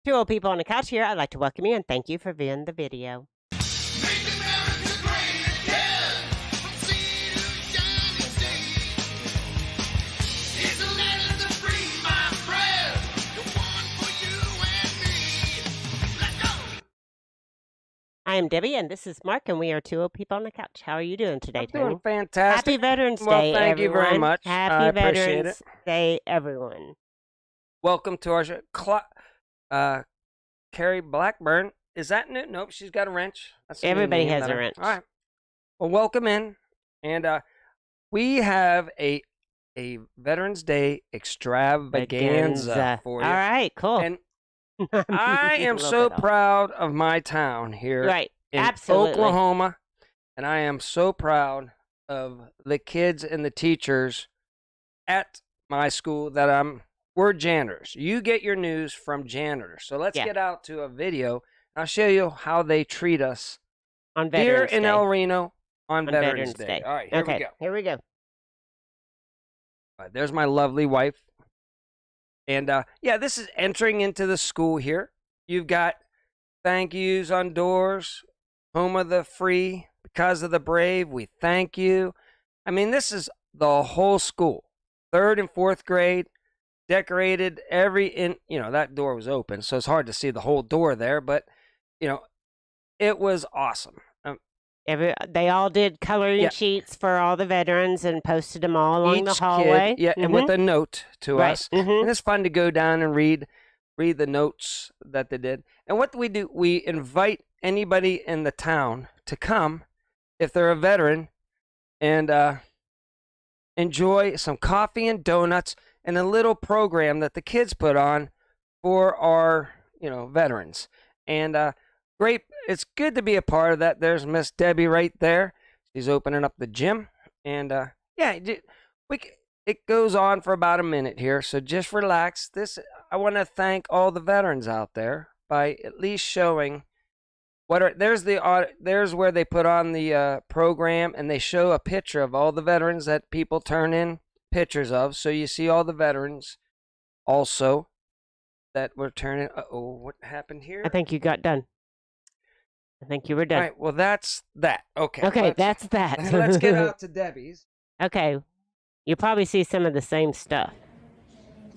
Two old people on the couch here. I'd like to welcome you and thank you for viewing the video. Make America great again. From sea to shining sea. It's the land of the free, my friend. The one for you and me. Let's go. I am Debbie, and this is Mark, and we are two old people on the couch. How are you doing today, I'm Tony? doing fantastic. Happy Veterans Well, Day, thank you everyone. very much. Happy I appreciate Veterans Day, everyone. Welcome to our show. Carrie Blackburn. Is that new? Nope, she's got a wrench. That's a new Everybody name has that a I- wrench. All right. Well, welcome in. And we have a Veterans Day extravaganza for you. All right, cool. And I am so proud of my town here Right, in absolutely. Oklahoma. And I am so proud of the kids and the teachers at my school that we're janitors. You get your news from janitors. So let's get out to a video. I'll show you how they treat us on here Veterans in Day. El Reno on Veterans Day. All right, here we go. Here we go. All right, there's my lovely wife. And yeah, this is entering into the school here. You've got thank yous on doors, home of the free, because of the brave, we thank you. I mean, this is the whole school, 3rd and 4th grade. Decorated that door was open, so it's hard to see the whole door there, but it was awesome. They all did coloring sheets for all the veterans and posted them all along the hallway. And with a note to us. Mm-hmm. And it's fun to go down and read the notes that they did. And what do? We invite anybody in the town to come if they're a veteran and enjoy some coffee and donuts and a little program that the kids put on for our, veterans. And great, it's good to be a part of that. There's Miss Debbie right there. She's opening up the gym. And it goes on for about a minute here, so just relax. I want to thank all the veterans out there by at least showing there's where they put on the program, and they show a picture of all the veterans that people turn in pictures of, so you see all the veterans also that were turning. What happened here? I think you got done. I think you were done. All right, well, that's that. Okay. Okay, that's that. Let's get out to Debbie's. Okay, you probably see some of the same stuff.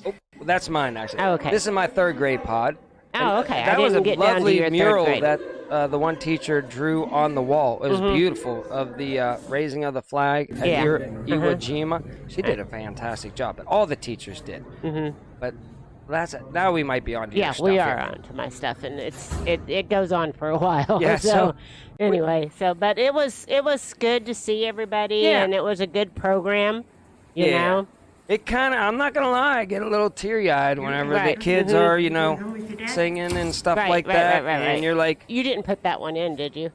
Oh, that's mine, actually. Oh, okay. This is my 3rd grade pod. Oh, okay. That I was didn't a get down to lovely your mural 3rd grade. that the one teacher drew on the wall. It was beautiful, of the raising of the flag at Iwo Jima. She did a fantastic job, but all the teachers did. But that's it. Now we might be on to your stuff. Yeah, we are on to my stuff, and it goes on for a while. Yeah, so anyway, but it was good to see everybody, and it was a good program. You know. It kind of, I'm not going to lie, I get a little teary-eyed whenever the kids are, singing and stuff like that. Right. And you're like... You didn't put that one in, did you?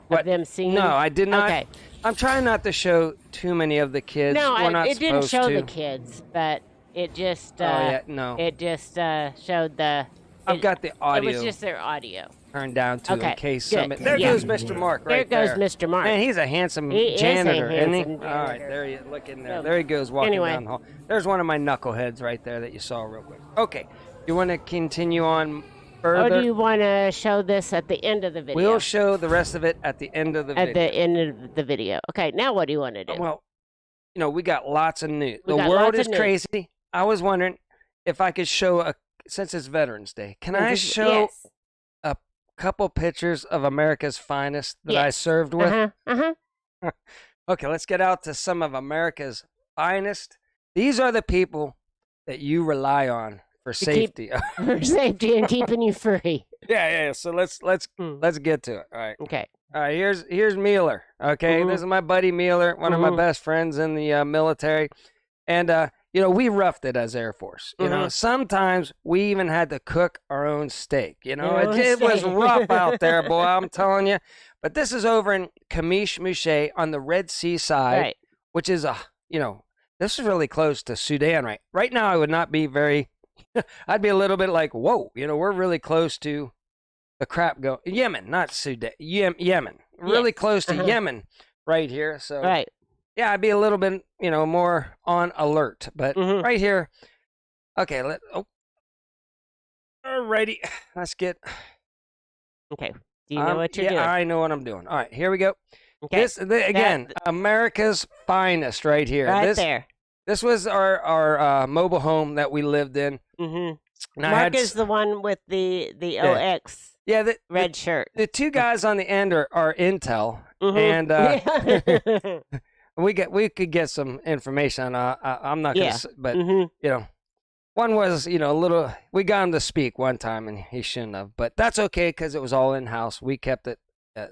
What? Of them singing? No, I did not. Okay. I'm trying not to show too many of the kids. No, We're not it didn't supposed show to. the kids, but it just... no. It just showed the... I've got the audio. It was just their audio. Turned down to in case good. somebody... There goes Mr. Mark right there. there. There goes Mr. Mark. Man, he's a handsome He janitor, is a isn't he? handsome All right, janitor. there you look in there. So, There he goes walking anyway. down the hall. There's one of my knuckleheads right there that you saw real quick. Okay, you want to continue on further? Or do you want to show this at the end of the video? We'll show the rest of it at the end of the video. At the end of the video. Okay, now what do you want to do? Well, we got lots of news. We The got world lots is of news. crazy. I was wondering if I could show since it's Veterans Day, can I show Yes. a couple pictures of America's finest that I Yes. served with? Uh-huh. Okay, let's get out to some of America's finest. These are the people that you rely on for safety. For safety and keeping you free. Yeah. So let's get to it. All right. Okay. All right. Here's Mueller. Okay, This is my buddy Mueller, one of my best friends in the military, and we roughed it as Air Force. Sometimes we even had to cook our own steak. It was rough out there, boy. I'm telling you. But this is over in Kamish Mouche on the Red Sea side, which is this is really close to Sudan. Right now, I would not be very. I'd be a little bit like, whoa, we're really close to the crap go Yemen, not Sudan, Yemen, really close to Yemen right here. So yeah, I'd be a little bit, more on alert. But right here, okay, Alrighty, let's get. Okay. Do you know what you're yeah, doing? I know what I'm doing. All right, here we go. Okay. Again, America's finest right here. Right there. This was our mobile home that we lived in. Mm-hmm. And Mark is the one with the OX red shirt. The two guys on the end are Intel, Mm-hmm. and we could get some information. I'm not gonna, but Mm-hmm. you know, one was a little. We got him to speak one time, and he shouldn't have, but that's okay because it was all in house. We kept it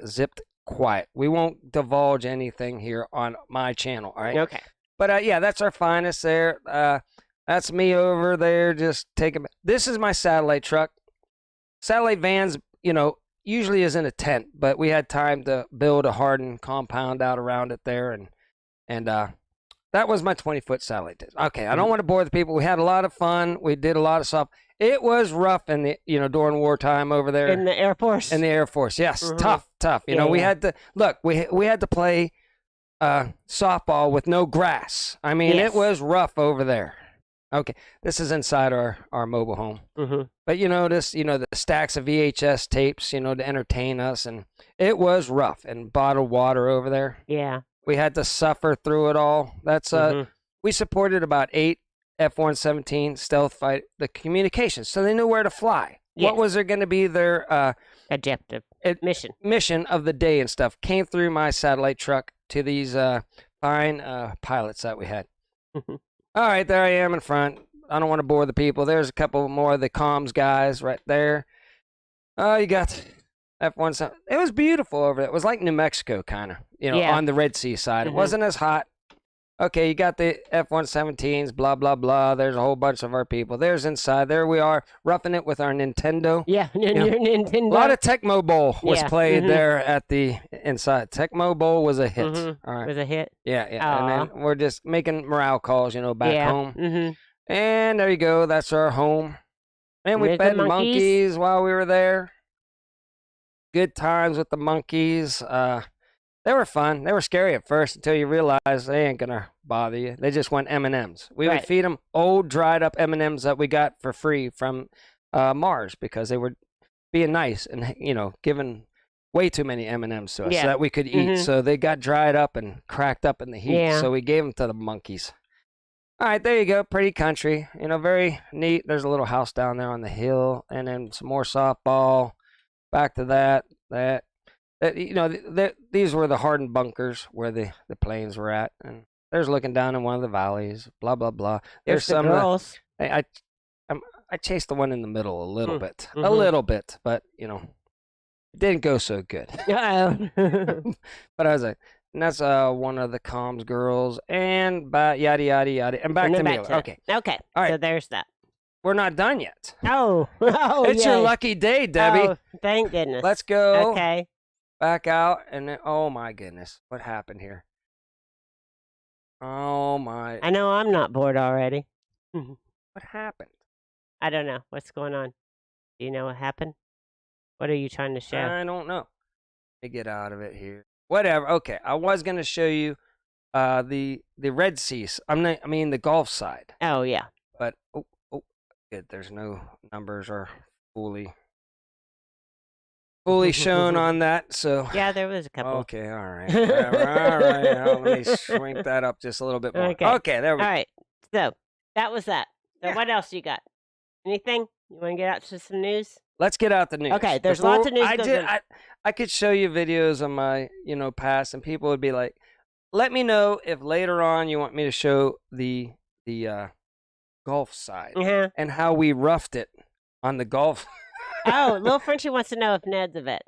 zipped quiet. We won't divulge anything here on my channel. All right. Okay. But yeah, that's our finest there. That's me over there just taking. This is my satellite truck. Satellite vans, usually is in a tent, but we had time to build a hardened compound out around it there, and that was my 20-foot satellite. Okay, I don't want to bore the people. We had a lot of fun. We did a lot of stuff. It was rough in the during wartime over there in the Air Force. In the Air Force, yes, Mm-hmm. tough. We had to look. We had to play softball with no grass. I mean, It was rough over there. Okay, this is inside our mobile home. Mm-hmm. But you notice, the stacks of VHS tapes, to entertain us, and it was rough. And bottled water over there. Yeah. We had to suffer through it all. That's we supported about 8 F-117 stealth fight the communications, so they knew where to fly. Yes. What was there going to be their objective mission of the day and stuff? Came through my satellite truck to these fine pilots that we had. All right, there I am in front. I don't want to bore the people. There's a couple more of the comms guys right there. Oh, you got F-117. It was beautiful over there. It was like New Mexico, kind of, on the Red Sea side. Mm-hmm. It wasn't as hot. Okay, you got the F-117s, blah, blah, blah. There's a whole bunch of our people. There's inside. There we are, roughing it with our Nintendo. Yeah, your Nintendo. A lot of Tecmo Bowl was played Mm-hmm. there at the inside. Tecmo Bowl was a hit. Mm-hmm. All right. Was a hit. Yeah. And then we're just making morale calls, back home. Mm-hmm. And there you go. That's our home. And we There's the fed monkeys while we were there. Good times with the monkeys. They were fun. They were scary at first until you realize they ain't gonna bother you. They just want M&Ms. We would feed them old, dried up M&Ms that we got for free from Mars because they were being nice and giving way too many M&Ms to us so that we could eat. Mm-hmm. So they got dried up and cracked up in the heat. Yeah. So we gave them to the monkeys. All right, there you go. Pretty country. Very neat. There's a little house down there on the hill, and then some more softball. Back to that. These were the hardened bunkers where the planes were at, and there's looking down in one of the valleys. Blah blah blah. There's some girls. I chased the one in the middle a little bit, but it didn't go so good. But I was like, and that's one of the comms girls, and yada yada yada, and back to me. Okay. All right. So there's that. We're not done yet. Oh, it's your lucky day, Debbie. Oh, thank goodness. Let's go. Okay. Back out, and then, oh my goodness, what happened here? Oh my! I know I'm not bored already. What happened? I don't know what's going on. Do you know what happened? What are you trying to show? I don't know. Let me get out of it here. Whatever. Okay, I was gonna show you the Red Sea. I mean the Gulf side. Oh yeah. But good. There's no numbers or fully shown on that. So yeah, there was a couple. Okay, all right. All right. Now, let me shrink that up just a little bit more. Okay, there we go. All right. So that was that. So what else you got? Anything? You want to get out to some news? Let's get out the news. Okay, there's lots of news. I could show you videos of my, past, and people would be like, let me know if later on you want me to show the Gulf side and how we roughed it on the Gulf. Oh, little Frenchie wants to know if Ned's a vet.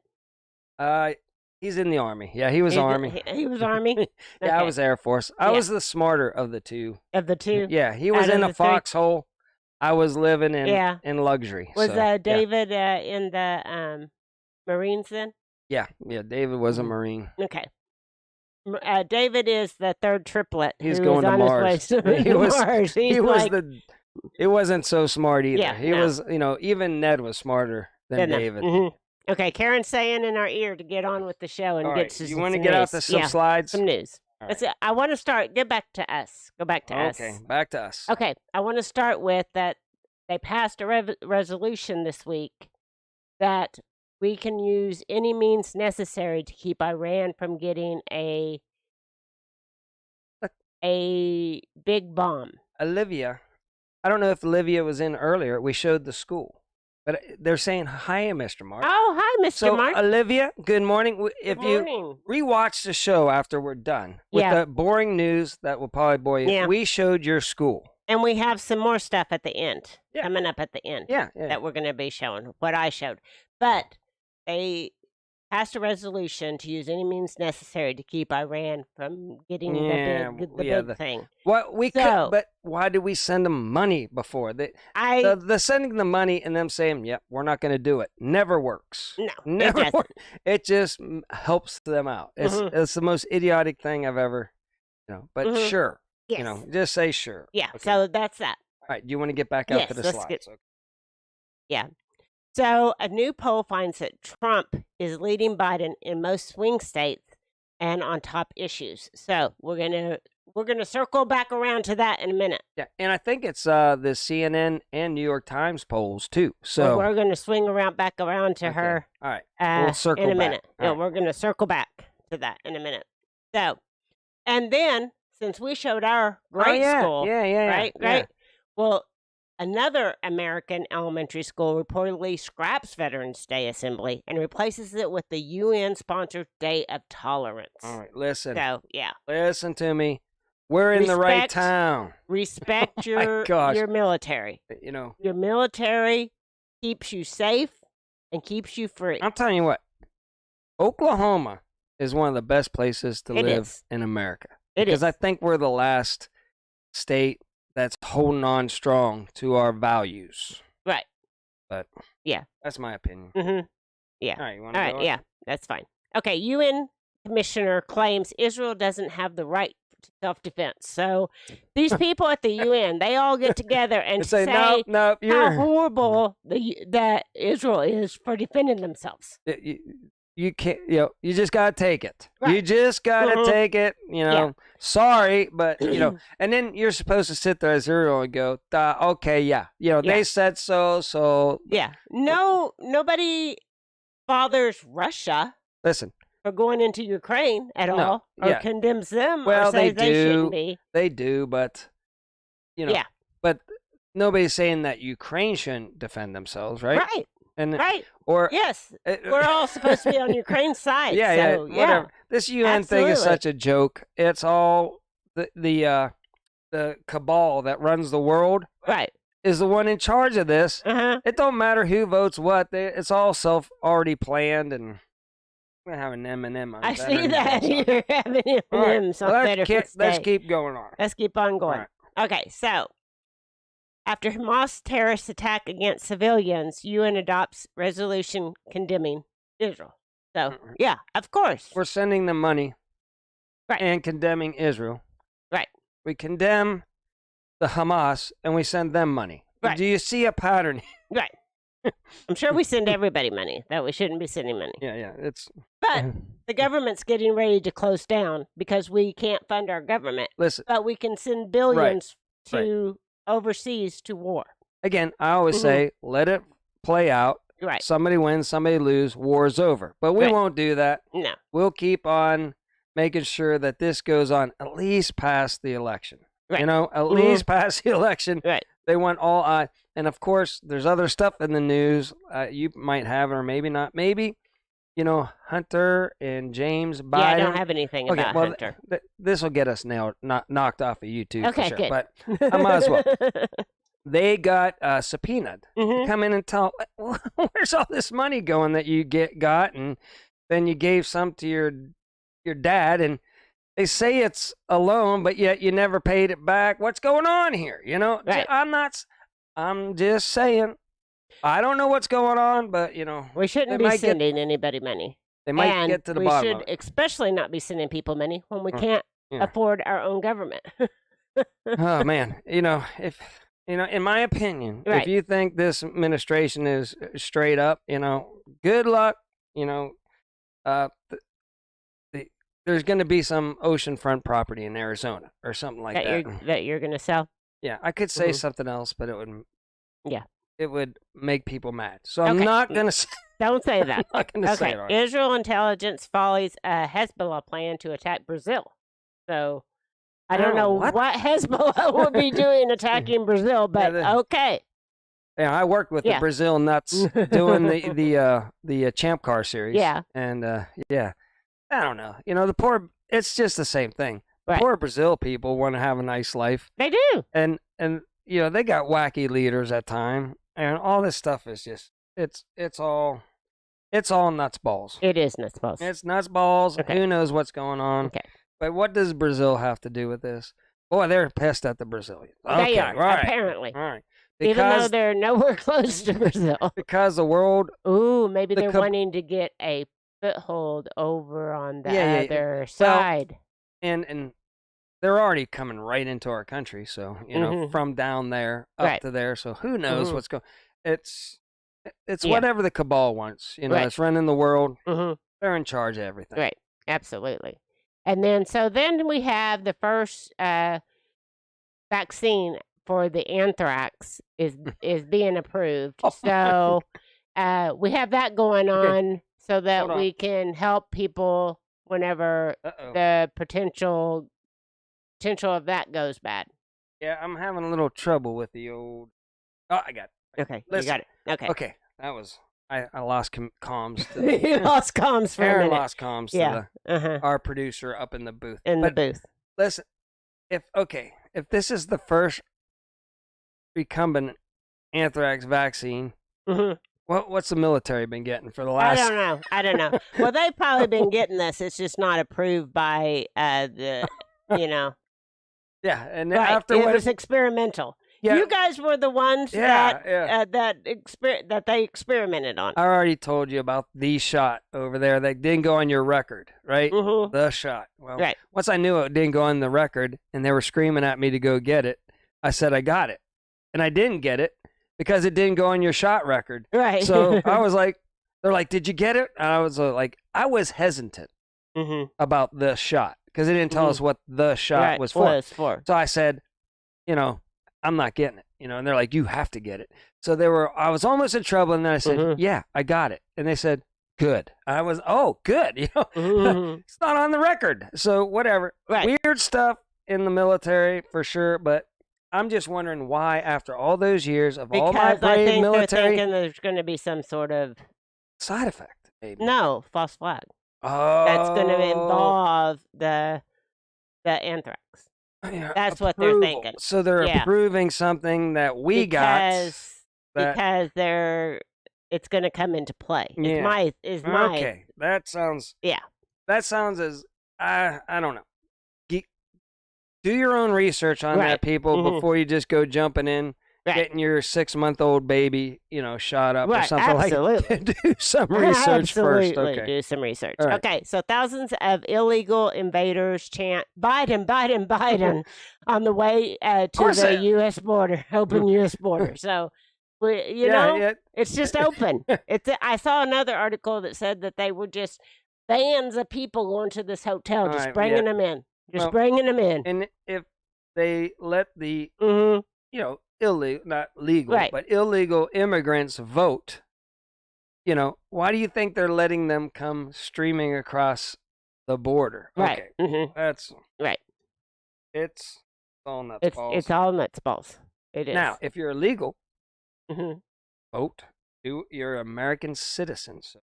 He's in the Army. Yeah, he was Army. He was Army? Okay. Yeah, I was Air Force. I was the smarter of the two. Of the two? Yeah, he was in a foxhole. I was living in luxury. Was David in the Marines then? Yeah, David was a Marine. Okay. David is the third triplet. He's going to Mars. Mars. It wasn't so smart either. Yeah, he was, even Ned was smarter than David. Mm-hmm. Okay, Karen's saying in our ear to get on with the show and get to you want to get out some slides? Some news. Right. I want to start. Get back to us. Go back to us. Okay, back to us. Okay, I want to start with that. they passed a resolution this week that we can use any means necessary to keep Iran from getting a big bomb. Olivia, I don't know if Olivia was in earlier. We showed the school. But they're saying, hi, Mr. Mark. Oh, hi, Mr. So, Mark. Olivia, good morning. If Good morning. you rewatch the show after we're done with the boring news that will probably bore you, we showed your school. And we have some more stuff at the end, coming up at the end, Yeah. that we're going to be showing, what I showed. But they passed a resolution to use any means necessary to keep Iran from getting the big thing. But why did we send them money before? The sending the money and them saying, "Yep, we're not going to do it," never works. No, never works. It just helps them out. It's the most idiotic thing I've ever, But sure, just say sure. Yeah. Okay. So that's that. All right. Do you want to get back up to the slides? Okay. Yeah. So a new poll finds that Trump is leading Biden in most swing states and on top issues. So we're gonna circle back around to that in a minute. Yeah, and I think it's the CNN and New York Times polls too. So we're gonna swing back around to her. All right, we'll circle in a back. minute. Yeah, we're gonna circle back to that in a minute. So, and then since we showed our grade school, right. Well, another American elementary school reportedly scraps Veterans Day assembly and replaces it with the UN-sponsored Day of Tolerance. All right, listen. So, listen to me. We're in the right town. Respect your military. Your military keeps you safe and keeps you free. I'm telling you what, Oklahoma is one of the best places to live in America. Because I think we're the last state that's holding on strong to our values. Right. But that's my opinion. Mm-hmm. Yeah. All right, you want to go on? Yeah, that's fine. Okay, UN commissioner claims Israel doesn't have the right to self-defense. So these people at the UN, they all get together and say no, how horrible that Israel is for defending themselves. You can't, you just got to take it. Right. You just got to take it, Sorry, but, and then you're supposed to sit there as Israel and go, okay, they said so. Yeah. No, nobody bothers Russia. Listen. For going into Ukraine at all, or condemns them, well, or says they shouldn't be. They do, but, but nobody's saying that Ukraine shouldn't defend themselves, right? Right. Right. We're all supposed to be on Ukraine's side. Whatever. This UN thing is such a joke. It's all the cabal that runs the world. Right. Is the one in charge of this. It don't matter who votes what. It's all already planned, and we're gonna have an M&M on. I see that you're having M&Ms on Veterans Day. Let's keep going on. Let's keep on going. Right. Okay, so. After Hamas terrorist attack against civilians, UN adopts resolution condemning Israel. So, of course. We're sending them money and condemning Israel. Right. We condemn the Hamas and we send them money. Right. Do you see a pattern? Right. I'm sure we send everybody money that we shouldn't be sending money. Yeah. But the government's getting ready to close down because we can't fund our government. Listen. But we can send billions to overseas to war. Again, I always say, let it play out. Right. Somebody wins, somebody lose, war's over. But we won't do that. No. We'll keep on making sure that this goes on at least past the election. Right. At least past the election. Right. They want all and of course, there's other stuff in the news. You might have or maybe not. Maybe, Hunter and James Biden. Yeah, I don't have anything about Hunter. This will get us knocked off of YouTube okay, for sure. Good. But I might as well. They got subpoenaed to come in and tell, where's all this money going that you got, and then you gave some to your dad, and they say it's a loan, but yet you never paid it back. What's going on here? Right. I'm just saying. I don't know what's going on, but we shouldn't be sending anybody money. They might get to the bottom of it. We should especially not be sending people money when we can't afford our own government. Oh man, if in my opinion, if you think this administration is straight up, good luck. There's going to be some oceanfront property in Arizona or something like that. That you're going to sell. Yeah, I could say something else, but it would Yeah. it would make people mad. So I'm Okay. not going to say Don't say that. I'm not going to say Okay. it. All right. Israel intelligence follows a Hezbollah plan to attack Brazil. So I don't know what? Hezbollah would be doing attacking Brazil, but okay. Yeah, I worked with the Brazil nuts doing the Champ Car series. Yeah. And yeah, I don't know. You know, it's just the same thing. Right. Poor Brazil people want to have a nice life. They do. And you know, they got wacky leaders at time, and all this stuff is just it's all nuts balls. It is nuts balls. It's nuts balls. Okay. Who knows what's going on? Okay. But what does Brazil have to do with this? Boy, they're pissed at the Brazilians. They are, right. apparently. All right. Even though they're nowhere close to Brazil. Because the world... Ooh, maybe they're wanting to get a foothold over on the other side. Well, and they're already coming right into our country, so, you know, from down there up to there, so who knows what's going... It's whatever the cabal wants, you know, it's running the world. They're in charge of everything. Right, absolutely. And then we have the first vaccine for the anthrax is being approved. So we have that going on so that we can help people whenever the potential of that goes bad. Yeah, I'm having a little trouble with the old... Oh, I got it. Okay, Listen. you got it. Okay. Okay, that was... I lost comms. You lost comms for a minute. Lost comms to our producer up in the booth. The booth. Listen, if this is the first recombinant anthrax vaccine, what's the military been getting for the last... I don't know. Well, they've probably been getting this. It's just not approved by the, you know. Yeah, and right. after it was experimental. Yeah. You guys were the ones that they experimented on. I already told you about the shot over there that didn't go on your record, right? The shot. Well, once I knew it didn't go on the record and they were screaming at me to go get it, I said I got it. And I didn't get it because it didn't go on your shot record. Right. So I was like, they're like, did you get it? And I was like, I was hesitant about the shot because they didn't tell us what the shot was for. So I said, you know, I'm not getting it, you know, and they're like, you have to get it. So I was almost in trouble. And then I said, yeah, I got it. And they said, good. I was, good. You know, it's not on the record. So whatever. Right. Weird stuff in the military for sure. But I'm just wondering why, after all those years of all my brave military, they're thinking there's going to be some sort of side effect. Maybe. No, false flag. Oh, that's going to involve the anthrax. Yeah, that's what they're thinking. So they're approving something that we got because it's going to come into play. Yeah. Is my okay. That sounds That sounds as I don't know. Do your own research on that, people, before you just go jumping in, getting your 6-month-old baby, you know, shot up or something absolutely. like that. Do some research first. Okay. Do some research. Right. Okay, so thousands of illegal invaders chant Biden, Biden, Biden on the way to the U.S. border, open U.S. border. So, you know, it's just open. I saw another article that said that they were just bands of people going to this hotel, just bringing them in. Just bringing them in. And if they let the, you know, not legal, but illegal immigrants vote, you know, why do you think they're letting them come streaming across the border? Right. Okay. That's right. It's all nuts balls. It's all nuts balls. It is. Now, if you're illegal, vote. You're an American citizen. So.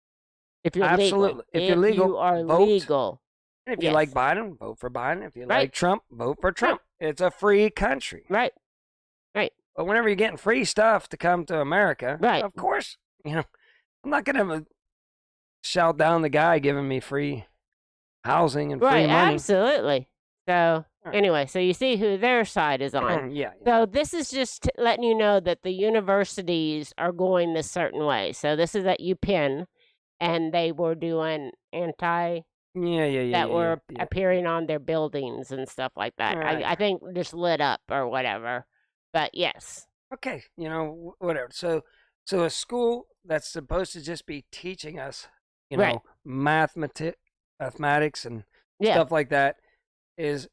If you're absolutely. Legal. If you're legal, you are vote. Legal. And if you like Biden, vote for Biden. If you like Trump, vote for Trump. It's a free country. Right. But whenever you're getting free stuff to come to America, of course, you know, I'm not going to shout down the guy giving me free housing and free money. Absolutely. So anyway, so you see who their side is on. So this is just letting you know that the universities are going this certain way. So this is at UPenn, and they were doing that were appearing on their buildings and stuff like that. Right. I think just lit up or whatever. But yes. Okay, you know, whatever. So a school that's supposed to just be teaching us, you know, mathematics and stuff like that is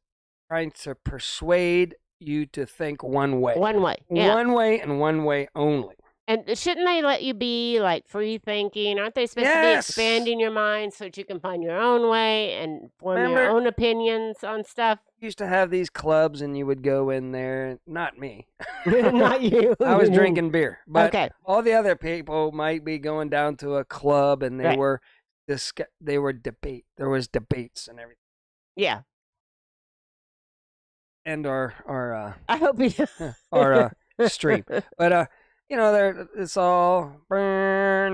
trying to persuade you to think one way. One way. Yeah. One way and one way only. And shouldn't they let you be like free thinking? Aren't they supposed to be expanding your mind so that you can find your own way and form your own opinions on stuff? Used to have these clubs and you would go in there. Not me. Not you. I was drinking beer. But okay. all the other people might be going down to a club and they were there was debates and everything. Yeah. And our I hope you our stream. But you know, it's all yeah.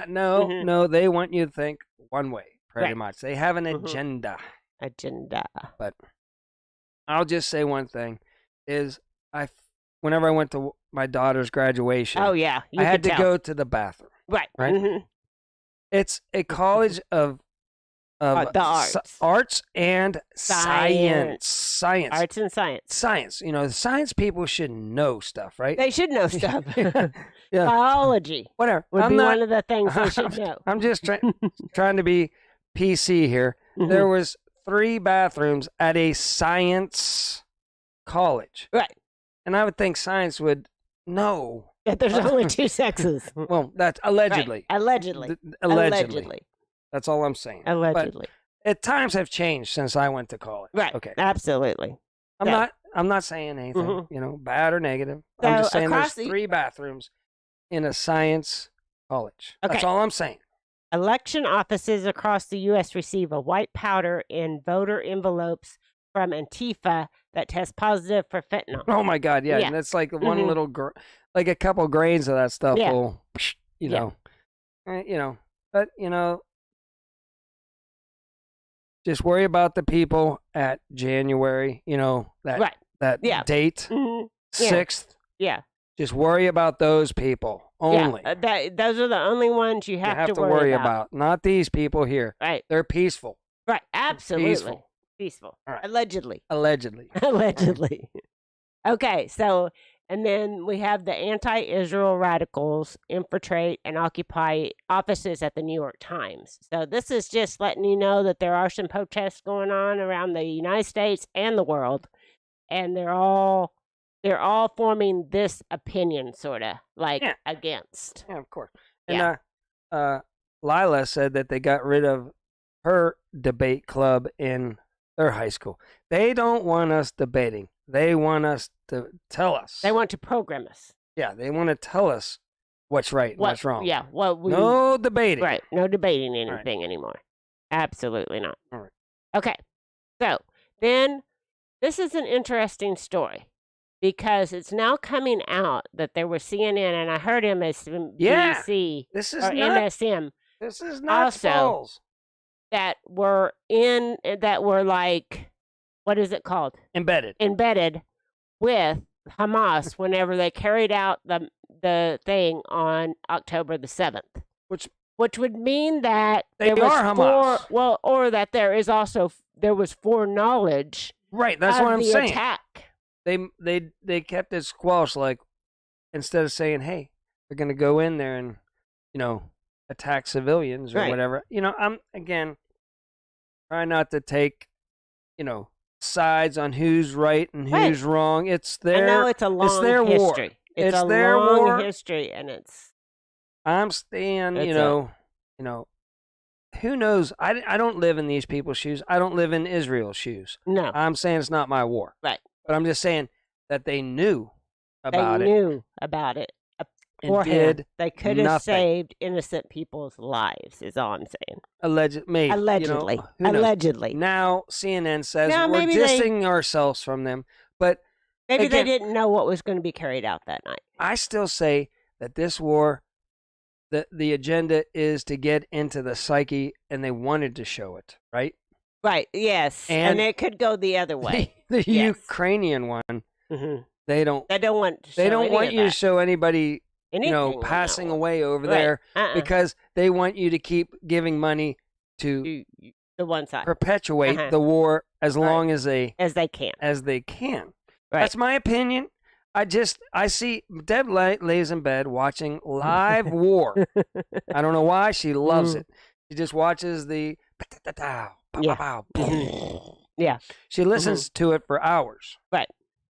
No. They want you to think one way, pretty much. They have an agenda. But I'll just say one thing: is whenever I went to my daughter's graduation, oh yeah, I had to go to the bathroom. Right. Mm-hmm. It's a college of the arts and science. Arts and science. Science. You know, the science people should know stuff, right? They should know stuff. Yeah. Biology. Whatever. Would be one of the things they should know. I'm just trying to be PC here. Mm-hmm. There was 3 bathrooms at a science college. Right. And I would think science would know that there's only 2 sexes. Well, that's allegedly. Right. Allegedly. That's all I'm saying. Allegedly. But times have changed since I went to college. Right. Okay. Absolutely. I'm not saying anything, bad or negative. So I'm just saying there's 3 bathrooms in a science college. Okay. That's all I'm saying. Election offices across the U.S. receive a white powder in voter envelopes from Antifa that test positive for fentanyl. Oh my God, yeah. And that's like one little, like a couple grains of that stuff will, but just worry about the people at January, that date, 6th. Yeah. Just worry about those people only. Yeah, those are the only ones you have to worry about. Not these people here. Right. They're peaceful. Right, absolutely. Peaceful. All right. Allegedly. Allegedly. Okay, so, and then we have the anti-Israel radicals infiltrate and occupy offices at the New York Times. So this is just letting you know that there are some protests going on around the United States and the world, and they're all forming this opinion, sort of, like, against. Yeah, of course. And Lila said that they got rid of her debate club in their high school. They don't want us debating. They want us to tell us. They want to program us. Yeah, they want to tell us what's right and what's wrong. Yeah, no debating. Right, no debating anything anymore. Absolutely not. All right. Okay, so then this is an interesting story because it's now coming out that there was CNN, and I heard MSNBC or MSM. This is not also false. that were like, what is it called? Embedded with Hamas whenever they carried out the thing on October the 7th. Which would mean that they are Hamas. Or that there was foreknowledge. Right, that's what I'm saying. Attack. They kept it squashed, like, instead of saying, hey, they're going to go in there and, attack civilians or whatever. I'm, again, trying not to take, sides on who's right and who's wrong. It's their, I know it's a long history. War. It's their long war. history, and it's. I'm staying, who knows? I don't live in these people's shoes. I don't live in Israel's shoes. No. I'm saying it's not my war. Right. But I'm just saying that they knew about it. They knew about it. They could have saved innocent people's lives, is all I'm saying. Allegedly. Allegedly. Now CNN says we're distancing ourselves from them. But maybe they didn't know what was going to be carried out that night. I still say that this war, the agenda is to get into the psyche, and they wanted to show it, right? Right, yes. And it could go the other way. The Ukrainian one, they don't want you to show anybody passing away over there because they want you to keep giving money to the one side, perpetuate the war as long as they can. Right. That's my opinion. I see Deb lays in bed watching live war. I don't know why she loves it. She just watches the Yeah. She listens to it for hours. Right.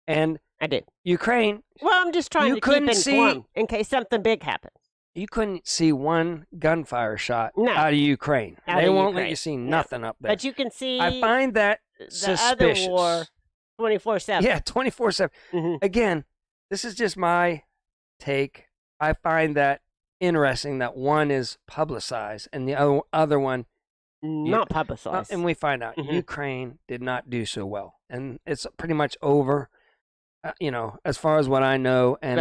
And I do. Ukraine. Well, I'm just trying to keep informed in case something big happens. You couldn't see one gunfire shot No. out of Ukraine. Out They of won't Ukraine. let you see nothing up there. But you can see I find that the suspicious. other war 24/7. Yeah, 24/7. Again, this is just my take. I find that interesting that one is publicized and the other one not publicized. and we find out Ukraine did not do so well, and it's pretty much over. As far as what I know, and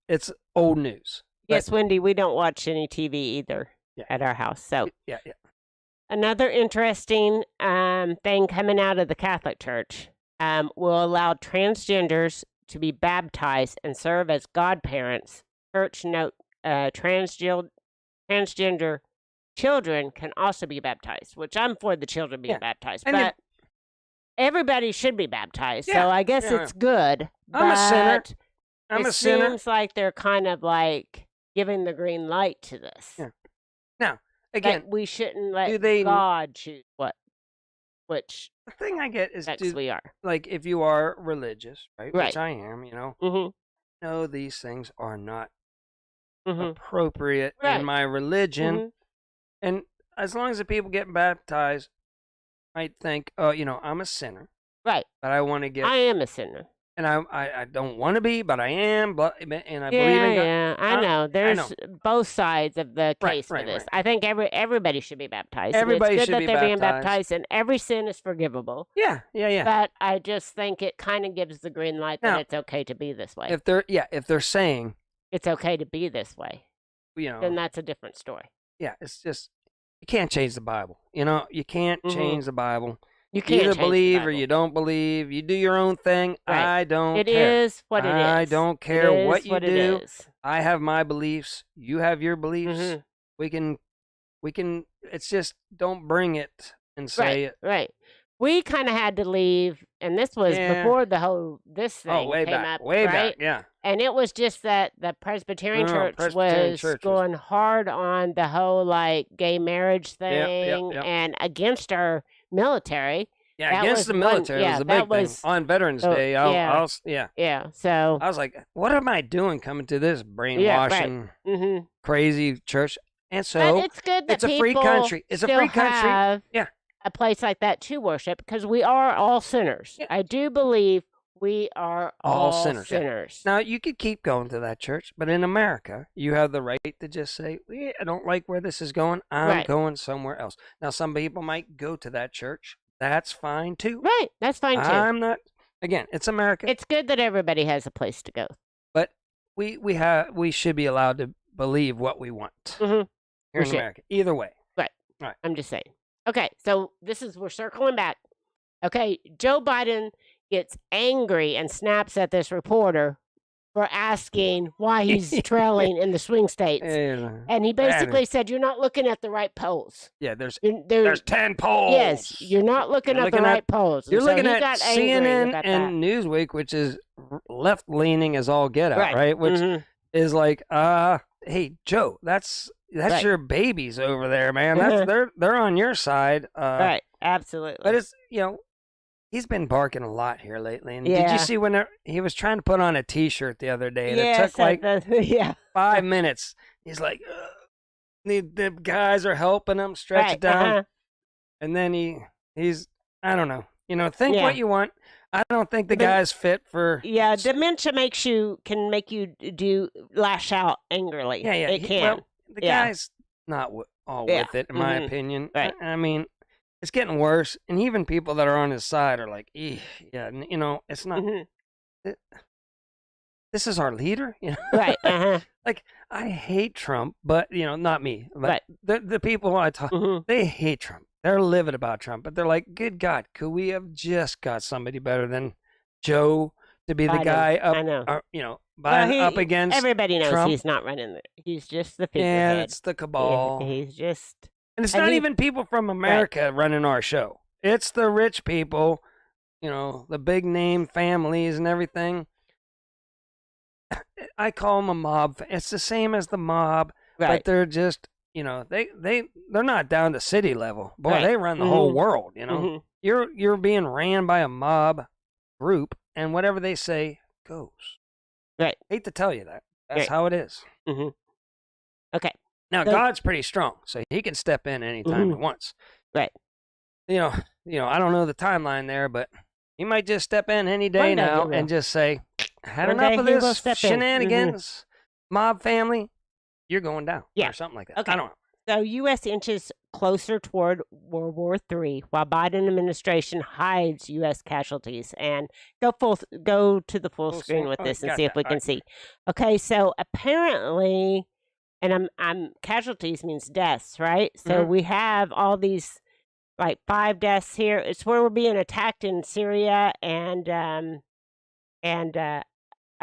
it's old news. Yes, Wendy, we don't watch any TV either at our house. So yeah. Another interesting thing coming out of the Catholic Church will allow transgenders to be baptized and serve as godparents. Church note: transgender children can also be baptized, which I'm for the children being baptized, but everybody should be baptized. So I guess it's good. I'm a sinner. It seems like they're kind of like giving the green light to this. Yeah. Now, again, like we shouldn't let God choose which the thing I get is we are. Like if you are religious, right? Which I am, no, these things are not appropriate in my religion. And as long as the people getting baptized might think, I'm a sinner. Right. But I want to get... I am a sinner. And I don't want to be, but I am, and I believe in God. Yeah, I know. There's both sides of the case for this. I think everybody should be baptized. Everybody it's good should be that they're being baptized. baptized, and every sin is forgivable. Yeah. But I just think it kind of gives the green light that it's okay to be this way. If they're saying it's okay to be this way, then that's a different story. Yeah, it's just you can't change the Bible. You can't change the Bible. You can't either believe or you don't believe. You do your own thing. Right. I don't care. It is what it is. I don't care what you do. It is. I have my beliefs. You have your beliefs. We can. It's just don't bring it and say it. Right. We kind of had to leave, and this was before the whole this thing came up. Way back, yeah. And it was just that the Presbyterian Church was going hard on the whole like gay marriage thing and against our military. Yeah, against the military was a big thing. On Veterans Day, so I was like, what am I doing coming to this brainwashing, crazy church? And so but it's good that it's a free country. It's a free country. Yeah. A place like that to worship because we are all sinners. Yeah. I do believe we are all sinners. Yeah. Now, you could keep going to that church, but in America, you have the right to just say, I don't like where this is going. I'm going somewhere else. Now, some people might go to that church. That's fine, too. Right. That's fine, too. I'm not. Again, it's America. It's good that everybody has a place to go. But we should be allowed to believe what we want here in America. Either way. Right. I'm just saying. Okay, so we're circling back. Okay, Joe Biden gets angry and snaps at this reporter for asking why he's trailing in the swing states. And he basically said, you're not looking at the right polls. Yeah, there's 10 polls. Yes, you're not looking at the right polls. You're looking at CNN and Newsweek, which is left-leaning as all get out, right? Which is like, hey, Joe, that's your babies over there, man. They're on your side. Right, absolutely. But it's he's been barking a lot here lately. And did you see when he was trying to put on a T-shirt the other day? And it took like 5 minutes. He's like, the guys are helping him stretch it down, and then he's I don't know. Think what you want. I don't think the guy's fit for. Yeah, dementia can make you lash out angrily. Yeah, it can. Well, the guy's not all with it, in my opinion. Right. I mean, it's getting worse, and even people that are on his side are like, it's not. This is our leader, Right. Like, I hate Trump, but not me. But the people I talk, they hate Trump. They're livid about Trump, but they're like, good God, could we have just got somebody better than Joe to be the guy up? I know. Biden up against everybody knows Trump. He's not running he's just the figurehead. Yeah, it's the cabal. He's just, and it's not even people from America running our show. It's the rich people, the big name families and everything. I call them a mob. It's the same as the mob, but they're just, they're not down to city level. Boy, they run the whole world. You're being ran by a mob group, and whatever they say goes. Right. Hate to tell you that. That's right. how it is. Mm-hmm. Okay. Now, God's pretty strong, so he can step in anytime he wants. Right. You know, I don't know the timeline there, but he might just step in any day now and just say, had enough of this shenanigans, mob family, you're going down. Yeah. Or something like that. Okay. I don't know. So U.S. inches closer toward World War III, while Biden administration hides U.S. casualties. And go to the full screen with this and see if we can see. Okay, so apparently, and I'm casualties means deaths, right? So we have all these like 5 deaths here. It's where we're being attacked in Syria and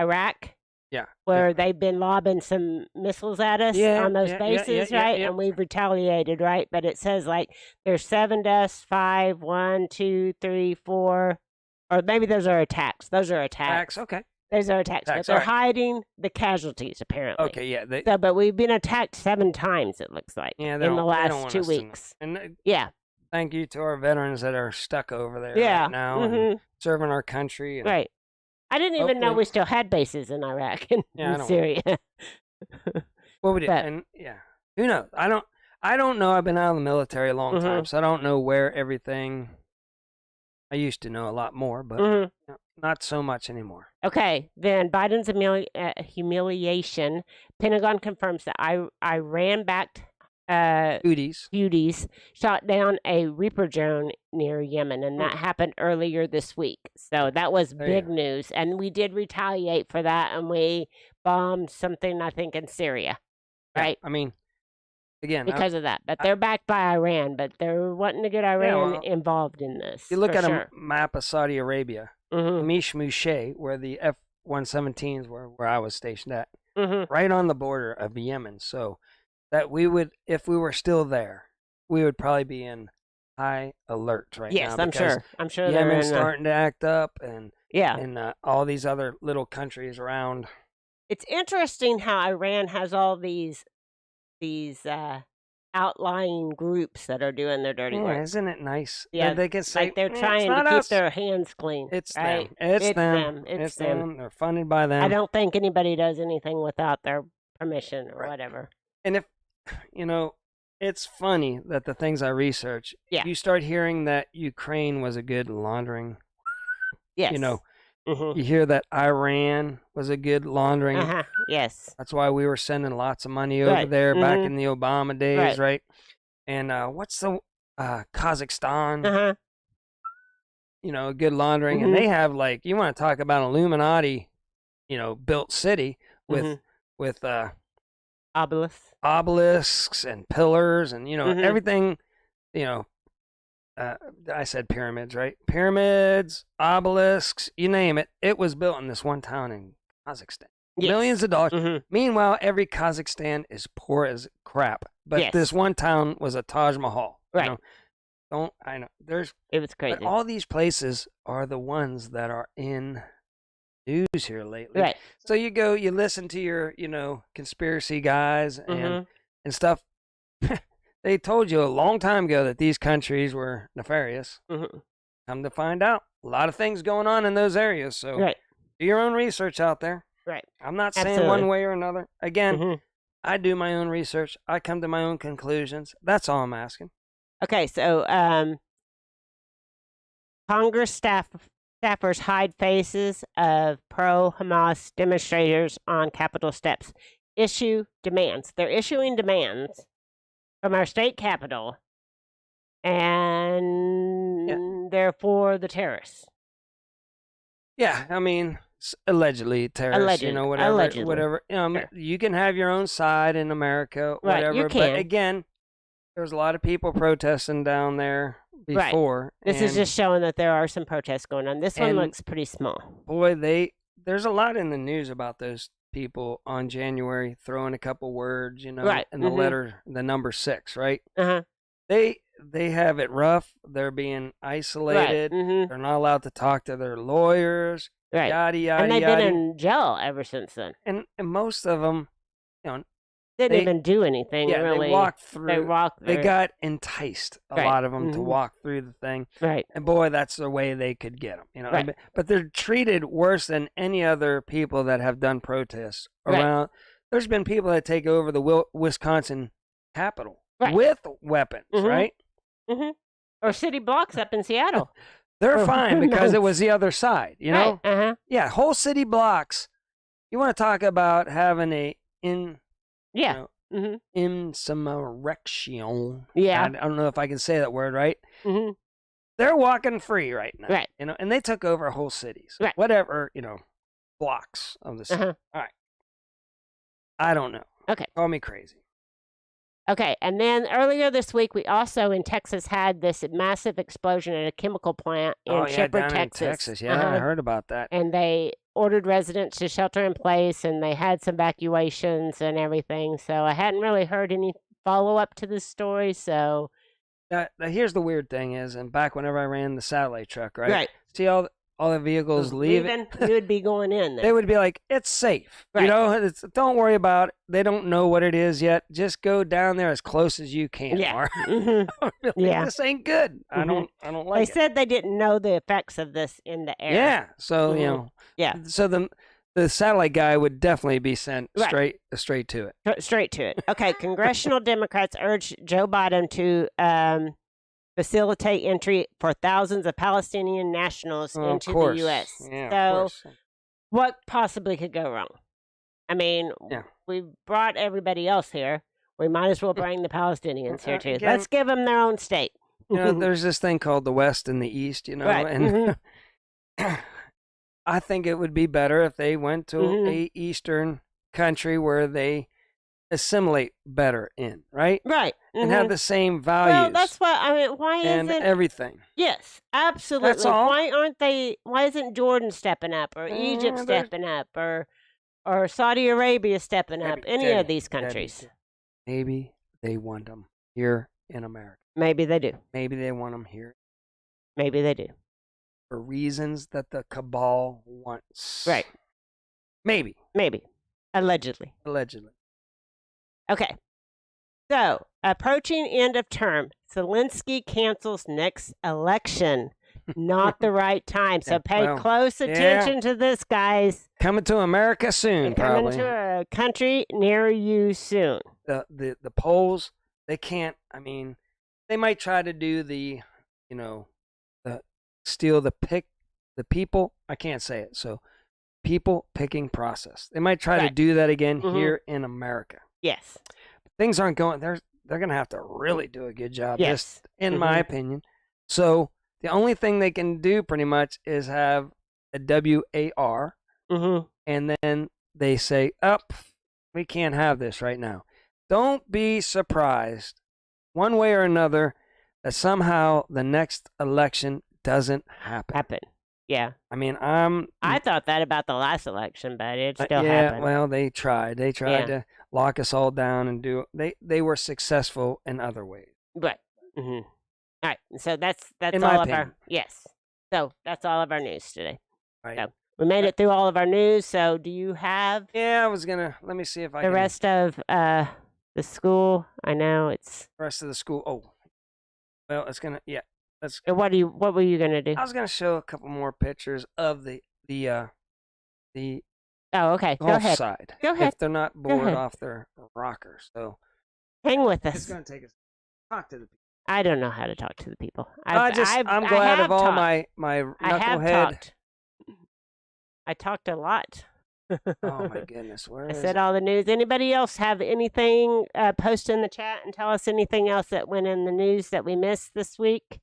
Iraq. Yeah. Where they've been lobbing some missiles at us on those bases, right? And we've retaliated, right? But it says like there's 7 deaths, 5, 1, 2, 3, 4, or maybe those are attacks. Those are attacks. Okay. Those are attacks. But they're hiding the casualties, apparently. Okay, yeah. But we've been attacked 7 times, it looks like, in the last 2 weeks. And thank you to our veterans that are stuck over there right now and serving our country. And right. I didn't even know we still had bases in Iraq and in Syria. Well, we did, and who knows? I don't know. I've been out of the military a long time, so I don't know where everything. I used to know a lot more, but not so much anymore. Okay, then Biden's humiliation. Pentagon confirms that Iran-backed Houthis shot down a Reaper drone near Yemen, and that happened earlier this week. So that was big news, and we did retaliate for that, and we bombed something, I think, in Syria, right? I mean, again, because of that. But they're backed by Iran, but they're wanting to get Iran involved in this. You look at a map of Saudi Arabia, Mish Mouché, where the F-117s were, where I was stationed at, right on the border of Yemen. So that we would, if we were still there, we would probably be in high alert right now. Yes, I'm sure. I'm sure Yemen's starting to act up, and all these other little countries around. It's interesting how Iran has all these outlying groups that are doing their dirty work. Isn't it nice? Yeah, they can say like they're trying to keep their hands clean. It's right? them. It's them. It's them. They're funded by them. I don't think anybody does anything without their permission or whatever. And if it's funny that the things I research, you start hearing that Ukraine was a good laundering. Yes. You hear that Iran was a good laundering. Yes. That's why we were sending lots of money over there back in the Obama days, right? And what's the Kazakhstan? Good laundering. And they have, like, you want to talk about an Illuminati, built city with obelisks and pillars and everything. I said pyramids, right? Pyramids, obelisks, you name it. It was built in this one town in Kazakhstan. Yes. Millions of dollars. Meanwhile, every Kazakhstan is poor as crap. But this one town was a Taj Mahal. Right. I know. It was crazy. But all these places are the ones that are in news here lately. Right. So you go, you listen to your, conspiracy guys and stuff. They told you a long time ago that these countries were nefarious. Come to find out, a lot of things going on in those areas. So do your own research out there. Right. I'm not saying one way or another. Again, I do my own research. I come to my own conclusions. That's all I'm asking. Okay, so Congress staffers hide faces of pro-Hamas demonstrators on Capitol steps. Issue demands. They're issuing demands from our state capitol, and they're for the terrorists. Yeah, I mean, allegedly terrorists, Allegedly. whatever. Sure. You can have your own side in America, whatever. You can. But again, there's a lot of people protesting down there before. Right. This is just showing that there are some protests going on. This one looks pretty small. Boy, there's a lot in the news about those people on January throwing a couple words, in the letter, the number 6, right? They have it rough. They're being isolated. They're not allowed to talk to their lawyers. Yada yada. And they've been in jail ever since then. And most of them, didn't even do anything. Yeah, really. they walked through. They walked. They got enticed. A lot of them to walk through the thing. Right. And boy, that's the way they could get them. You know. Right. But they're treated worse than any other people that have done protests around. Right. There's been people that take over the Wisconsin Capitol with weapons, right? Mm-hmm. Or city blocks up in Seattle. They're fine because it was the other side, you know? Right. Uh-huh. Yeah, whole city blocks. You want to talk about having a insurrection. Yeah. I don't know if I can say that word right. Mm-hmm. They're walking free right now. Right. You know, and they took over whole cities. Right. Whatever, blocks of the city. All right. I don't know. Okay. Call me crazy. Okay, and then earlier this week, we also in Texas had this massive explosion at a chemical plant in Shepherd, down Texas. In Texas. Yeah, I heard about that. And they ordered residents to shelter in place, and they had some evacuations and everything. So I hadn't really heard any follow-up to this story, so... Now, here's the weird thing is, and back whenever I ran the satellite truck, right? Right. See all the vehicles leaving? You would be going in there. They would be like, it's safe. Right. Don't worry about it. They don't know what it is yet. Just go down there as close as you can. Yeah. Mm-hmm. This ain't good. I don't like it. They said they didn't know the effects of this in the air. Yeah. So, Yeah. So the satellite guy would definitely be sent straight to it. Straight to it. Okay. Congressional Democrats urged Joe Biden to facilitate entry for thousands of Palestinian nationals into the U.S. Yeah, so, what possibly could go wrong? I mean, we brought everybody else here. We might as well bring the Palestinians here too. Let's give them their own state. There's this thing called the West and the East, right. and I think it would be better if they went to a Eastern country where they assimilate better in, right? Right. And have the same values. Well, that's what I mean. Why and isn't everything? Yes, absolutely. That's all. Why isn't Jordan stepping up, or Egypt stepping up, or Saudi Arabia stepping up? Any of these countries? Maybe they want them here in America. Maybe they do. Maybe they want them here. Maybe they do. For reasons that the cabal wants. Right. Maybe. Allegedly. Okay. So, approaching end of term, Zelensky cancels next election. Not the right time. So pay close attention to this, guys. Coming to America soon, probably. Coming to a country near you soon. The polls, they can't, they might try to do the steal the people, I can't say it, so people picking process. They might try to do that again here in America. Yes. Things aren't going, they're going to have to really do a good job, just in my opinion. So the only thing they can do pretty much is have a WAR, and then they say, we can't have this right now. Don't be surprised, one way or another, that somehow the next election doesn't happen. Yeah. I thought that about the last election, but it still happened. Well, they tried. They tried to lock us all down and do. They were successful in other ways. Right. All right. So that's in all my of opinion. our So that's all of our news today. Right. So we made it through all of our news. So do you have? Yeah, I was gonna. Let me see if I the can. Rest of the school. I know it's the rest of the school. Oh, well, it's gonna. Yeah. What were you gonna do? I was gonna show a couple more pictures of the Oh, okay. Go ahead. side. Go ahead. If they're not bored off their rockers, so hang with it's us. gonna take us talk to the people. I don't know how to talk to the people. I'm glad of all my knucklehead. I have talked. I talked a lot. Oh my goodness, I said all the news. Anybody else have anything? Post in the chat and tell us anything else that went in the news that we missed this week.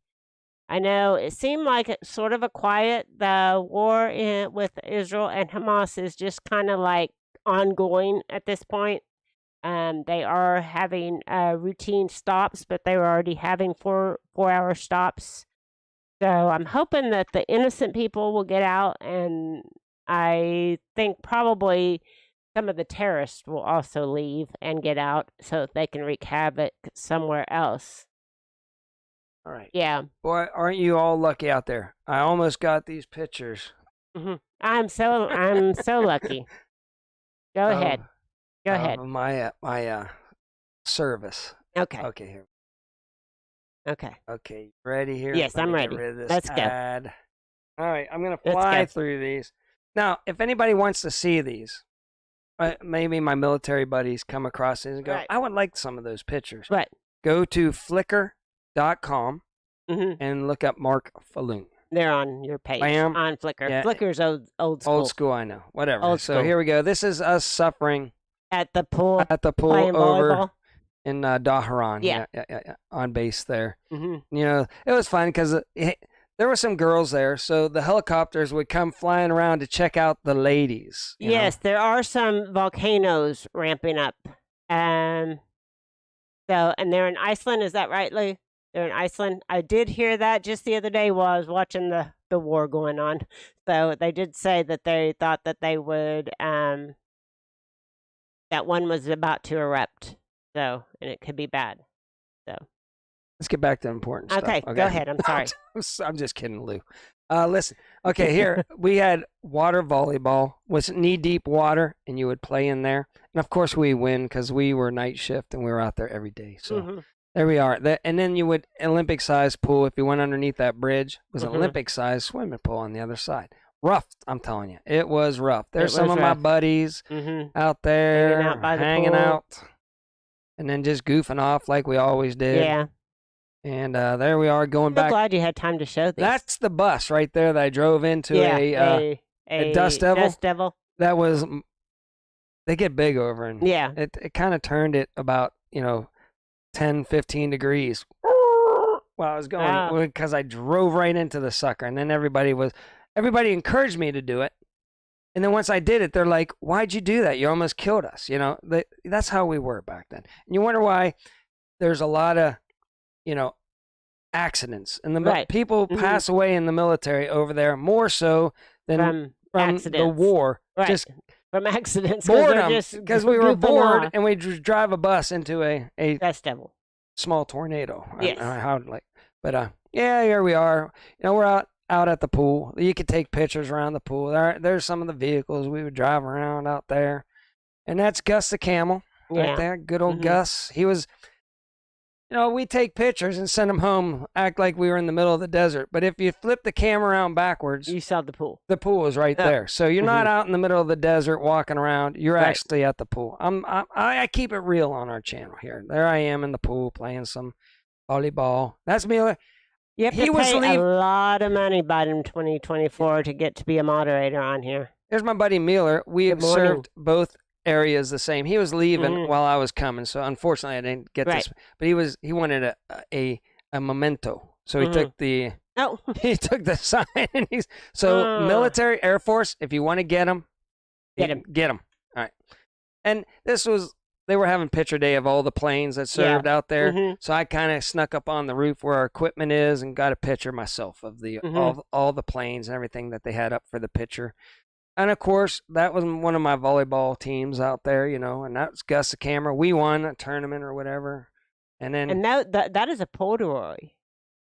I know it seemed like it's sort of a quiet. The war with Israel and Hamas is just kind of like ongoing at this point. They are having routine stops, but they were already having 4-hour stops. So I'm hoping that the innocent people will get out, and I think probably some of the terrorists will also leave and get out so that they can wreak havoc somewhere else. All right. Yeah. Boy, aren't you all lucky out there? I almost got these pictures. I'm so lucky. Go ahead. Go ahead. My service. Okay. Okay, here. Okay. Okay, ready here? Yes, I'm ready. Get rid of this Let's go. ad. All right, I'm gonna Let's fly go. through these. Now, if anybody wants to see these, maybe my military buddies come across these and go, Right. I would like some of those pictures. Right. Go to flickr.com Mm-hmm. and look up Mark Falloon. They're on your page. Bam. On Flickr. Yeah. Flickr's old school. Old school, I know. Whatever. Old So school. here we go. This is us suffering At the pool. over Playing volleyball. in Dhahran. Yeah. Yeah. On base there. Mm-hmm. You know, it was fun because there were some girls there, so the helicopters would come flying around to check out the ladies. you Yes, know? there are some volcanoes ramping up. And they're in Iceland. Is that right, Lee? They're in Iceland. I did hear that just the other day while I was watching the war going on. So they did say that they thought that they would that one was about to erupt. So, and it could be bad. So Let's get back to important stuff. okay, go ahead. I'm sorry. I'm just kidding, Lou. Listen. Okay, here we had water volleyball. Was knee-deep water, and you would play in there. And of course, we win because we were night shift and we were out there every day. So Mhm. there we are. And then you would Olympic-sized pool. If you went underneath that bridge, was an Mhm. Olympic-sized swimming pool on the other side. Rough, I'm telling you. It was rough. There's It some was of my rough. buddies Mhm. out there Hanging out by the hanging pool. out, and then just goofing off like we always did. Yeah. And there we are going I'm back. glad you had time to show these. That's the bus right there that I drove into. a Dust Devil? Dust Devil. That was. They get big over, and Yeah. it kind of turned it about 10, 15 degrees. Well, I was going Wow. because I drove right into the sucker, and then everybody encouraged me to do it. And then once I did it, they're like, "Why'd you do that? You almost killed us." That's how we were back then. And you wonder why there's a lot of, accidents, and Right. people Mhm. pass away in the military over there more so than From the accidents. war. Right. Just From accidents. 'Cause they're boredom just because we were goofing bored off. and we drive a bus into a Dust Devil. small tornado. Yes. But here we are. We're out at the pool. You could take pictures around the pool. There's some of the vehicles we would drive around out there, and that's Gus the camel Yeah. right there. Good old Mhm. Gus. He was. We take pictures and send them home, act like we were in the middle of the desert. But if you flip the camera around backwards, You saw the pool. the pool is right Oh. there. So you're not out in the middle of the desert walking around. You're Right. actually at the pool. I keep it real on our channel here. There I am in the pool playing some volleyball. That's me. You have He to was pay leave- a lot of money by in 2024 to get to be a moderator on here. Here's my buddy Mueller. We Good have morning. served both areas the same. He was leaving Mhm. while I was coming, so unfortunately I didn't get Right. this. But he wanted a memento, so he Mhm. took the Oh, he took the sign. And military, Air Force. If you want to get him, Get 'em. Get him. All right. And they were having picture day of all the planes that Yeah. served out there. Mhm. So I kind of snuck up on the roof where our equipment is and got a picture myself of the Mhm. all the planes and everything that they had up for the picture. And of course, that was one of my volleyball teams out there, and that was Gus the camera. We won a tournament or whatever. And then and that is a Polaroid.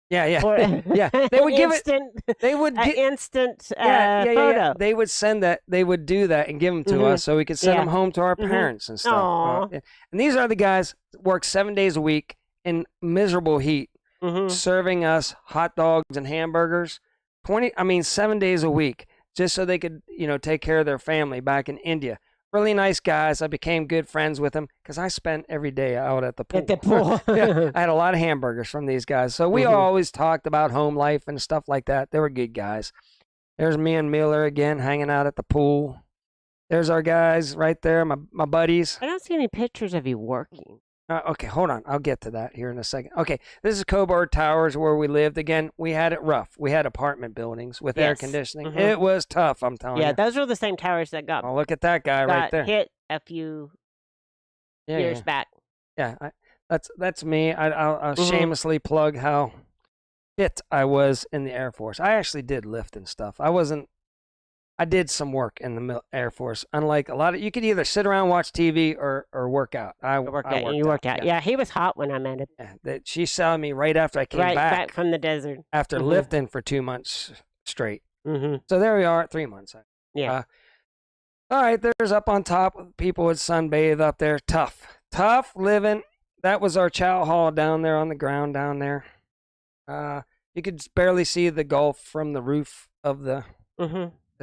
yeah. Yeah. They would give it instant, they would an get instant yeah. photo. They would send that. They would do that and give them to Mhm. us so we could send Yeah. them home to our Mhm. parents and stuff. Aw. Yeah. And these are the guys that work 7 days a week in miserable heat, Mhm. serving us hot dogs and hamburgers. 7 days a week, just so they could, take care of their family back in India. Really nice guys. I became good friends with them because I spent every day out at the pool. At the pool. Yeah, I had a lot of hamburgers from these guys. So we Mhm. always talked about home life and stuff like that. They were good guys. There's me and Miller again hanging out at the pool. There's our guys right there, my buddies. I don't see any pictures of you working. Okay, hold on. I'll get to that here in a second. Okay, this is Coburg Towers where we lived. Again, we had it rough. We had apartment buildings with air Yes. conditioning. Mhm. It was tough, I'm telling Yeah, you. those were the same towers that got Oh, look at that guy right there. hit a few Yeah, years yeah. back. Yeah, that's me. I'll Mhm. shamelessly plug how fit I was in the Air Force. I actually did lift and stuff. I did some work in the Air Force. Unlike a lot of, you could either sit around, watch TV, or work out. I You worked I out. You worked out. Yeah. Yeah, he was hot when I met him. She saw me right after I came Right back from the desert. after Mhm. lifting for 2 months straight. Mm-hmm. So there we are, 3 months. Yeah. All right, there's up on top. People would sunbathe up there. Tough living. That was our chow hall down there on the ground down there. You could barely see the Gulf from the roof of the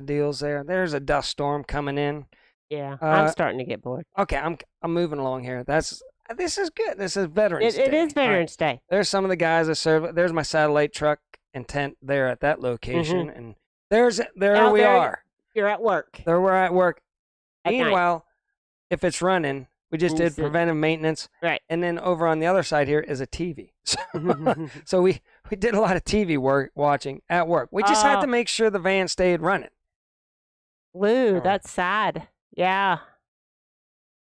deals there. There's a dust storm coming in. Yeah, I'm starting to get bored. Okay, I'm moving along here. This is good. This is Veterans Day. It is Veterans Day. There's some of the guys that serve. There's my satellite truck and tent there at that location, and there we are. You're at work. There we're at work. At Meanwhile, if it's running, we just did preventive maintenance. Right. And then over on the other side here is a TV. So we did a lot of TV watching at work. We just had to make sure the van stayed running. Lou, that's sad. Yeah.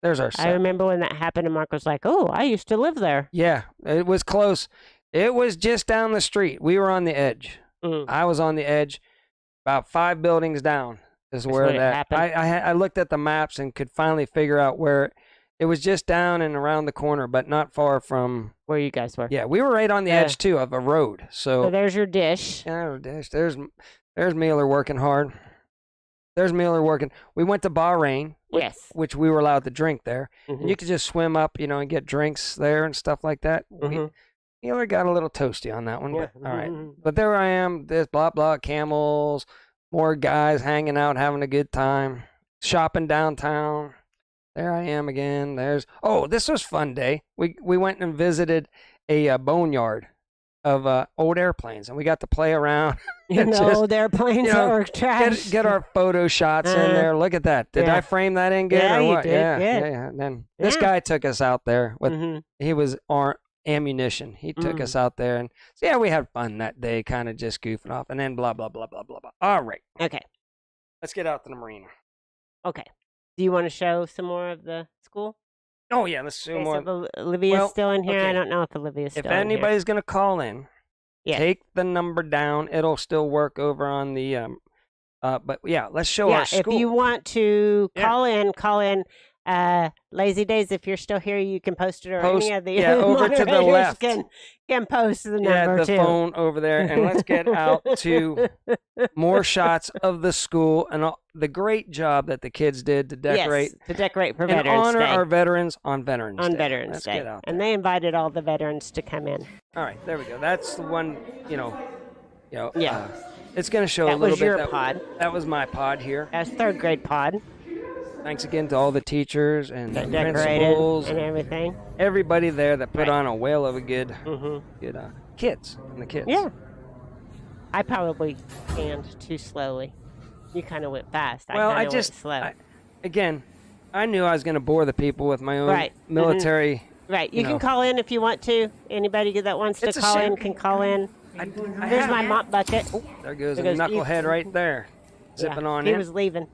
There's our son. I remember when that happened and Mark was like, "Oh, I used to live there." Yeah, it was close. It was just down the street. We were on the edge. I was on the edge. About 5 buildings down is where that happened. I looked at the maps and could finally figure out where it was, just down and around the corner, but not far from where you guys were. Yeah, we were right on the edge too of a road. So there's your dish. Yeah, dish. There's Mueller working hard. There's Mueller working. We went to Bahrain, which we were allowed to drink there. And you could just swim up, and get drinks there and stuff like that. Mueller got a little toasty on that one, but all right. But there I am, this blah, blah, camels, more guys hanging out, having a good time, shopping downtown. There I am again. This was fun day. We went and visited a boneyard of old airplanes, and we got to play around. Old airplanes that were trash. Get our photo shots in there. Look at that. Did I frame that in good or what? You did. Yeah. And then this guy took us out there with he was ammunition. He took us out there, and so we had fun that day, kind of just goofing off, and then blah blah blah blah blah blah. All right. Okay. Let's get out to the marina. Okay. Do you want to show some more of the school? Oh yeah, let's show more. So Olivia's still in here. Okay. I don't know if Olivia's still in here. If anybody's gonna call in, take the number down. It'll still work over on the but let's show our school. If you want to call in. Lazy Days, if you're still here, you can post it, or any of the over to the left can post the number the phone over there. And let's get out to more shots of the school and the great job that the kids did to decorate. To decorate for and Veterans Day. honor our veterans on Veterans Day. Let's Day. Get out there. And they invited all the veterans to come in. All right, there we go. That's the one, it's going to show a little bit. That was your pod. That was my pod here. That's 3rd grade pod. Thanks again to all the teachers and that principals and everything. Everybody there that put on a whale of a good kids and the kids. Yeah. I probably scanned too slowly. You kind of went fast. I just went slow. I knew I was going to bore the people with my own military. Right. You can call in if you want to. Anybody that wants to call in can call in. There's my mop bucket. Oh, there goes a knucklehead right there, zipping on in. He was leaving.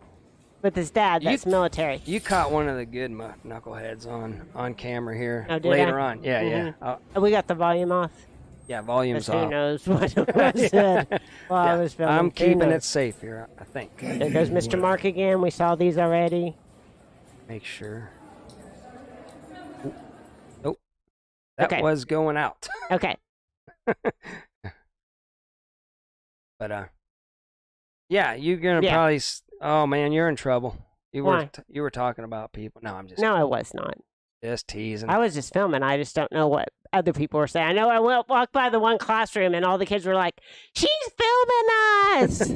With his dad, that's military. You caught one of the good knuckleheads on camera here later on. Yeah. We got the volume off. Yeah, volume's off. Who knows what it was said while I was filming. I'm keeping it safe here, I think. There goes Mr. Mark again. We saw these already. Make sure. Nope. That was going out. Okay. But you're gonna probably. Oh man, you're in trouble. You were talking about people. No, I'm just. No, I was not. Just teasing. I was just filming. I just don't know what other people were saying. I know I walked by the one classroom and all the kids were like, "She's filming us."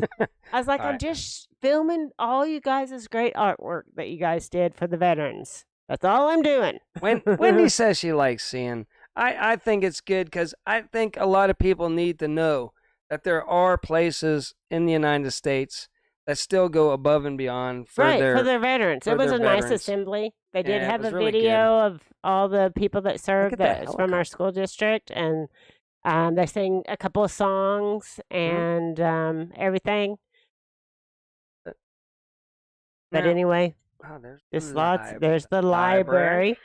I was like, I'm just filming all you guys' great artwork that you guys did for the veterans. That's all I'm doing. When Wendy says she likes seeing, I think it's good because I think a lot of people need to know that there are places in the United States that still go above and beyond for their veterans. It was a nice assembly. They did have a video of all the people that served that's from our school district, and they sang a couple of songs and everything. But anyway, there's the library.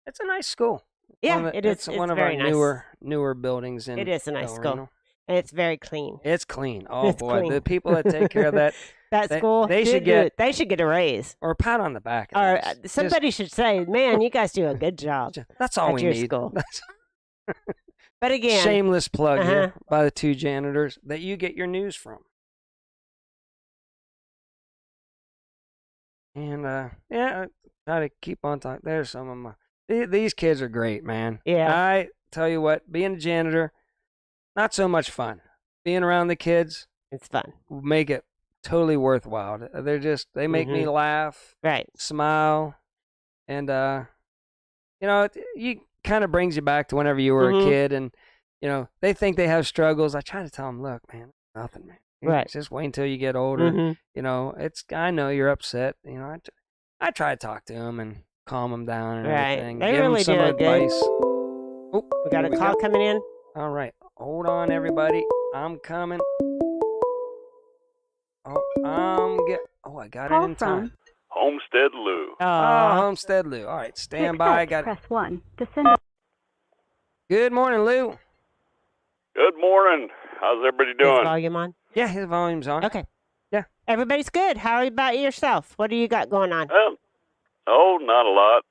It's a nice school. Yeah, it is. It's one of our newer buildings. It is a nice school. And it's very clean. It's clean. Oh boy, clean. The people that take care of that school, they should get a raise or a pat on the back. Or somebody should say, "Man, you guys do a good job." That's all we need. School. But again, shameless plug here by the 2 janitors that you get your news from. And yeah, I try to keep on talking. There's some of my these kids are great, man. Yeah. I tell you what, being a janitor, not so much fun. Being around the kids, It's fun. make it totally worthwhile. They make me laugh, Right. smile, and you kind of brings you back to whenever you were a kid, and they think they have struggles. I try to tell them, look, man, nothing, man. Right. Just wait until you get older. I know you're upset. I try to talk to them and calm them down and everything. They give really them some do it good. advice. Oh, We got a call coming in. All right, hold on, everybody. I'm coming. Oh, I got it in time. Homestead Lou. Oh, Homestead Lou. All right, stand by. Press 1 to send. Good morning, Lou. Good morning. How's everybody Is doing? volume on? Yeah, his volume's on. Okay. Yeah. Everybody's good. How about yourself? What do you got going on? Not a lot.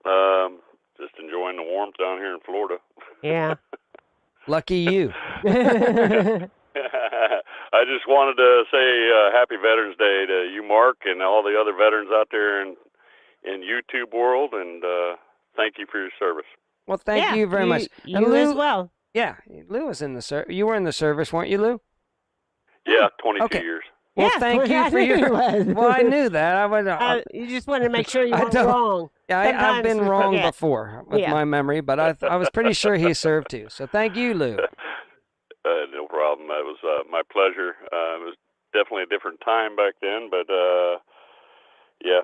Just enjoying the warmth down here in Florida. Yeah. Lucky you. I just wanted to say Happy Veterans Day to you, Mark, and all the other veterans out there in YouTube world, and thank you for your service. Well, thank you very much. You Lou, as well. Yeah, Lou was in the service. You were in the service, weren't you, Lou? Yeah, 22 years. Well, thank you for your. Well, I knew that. You just wanted to make sure you weren't wrong. Yeah, I've been wrong before with my memory, but I was pretty sure he served too. So thank you, Lou. No problem. It was my pleasure. It was definitely a different time back then, but yeah.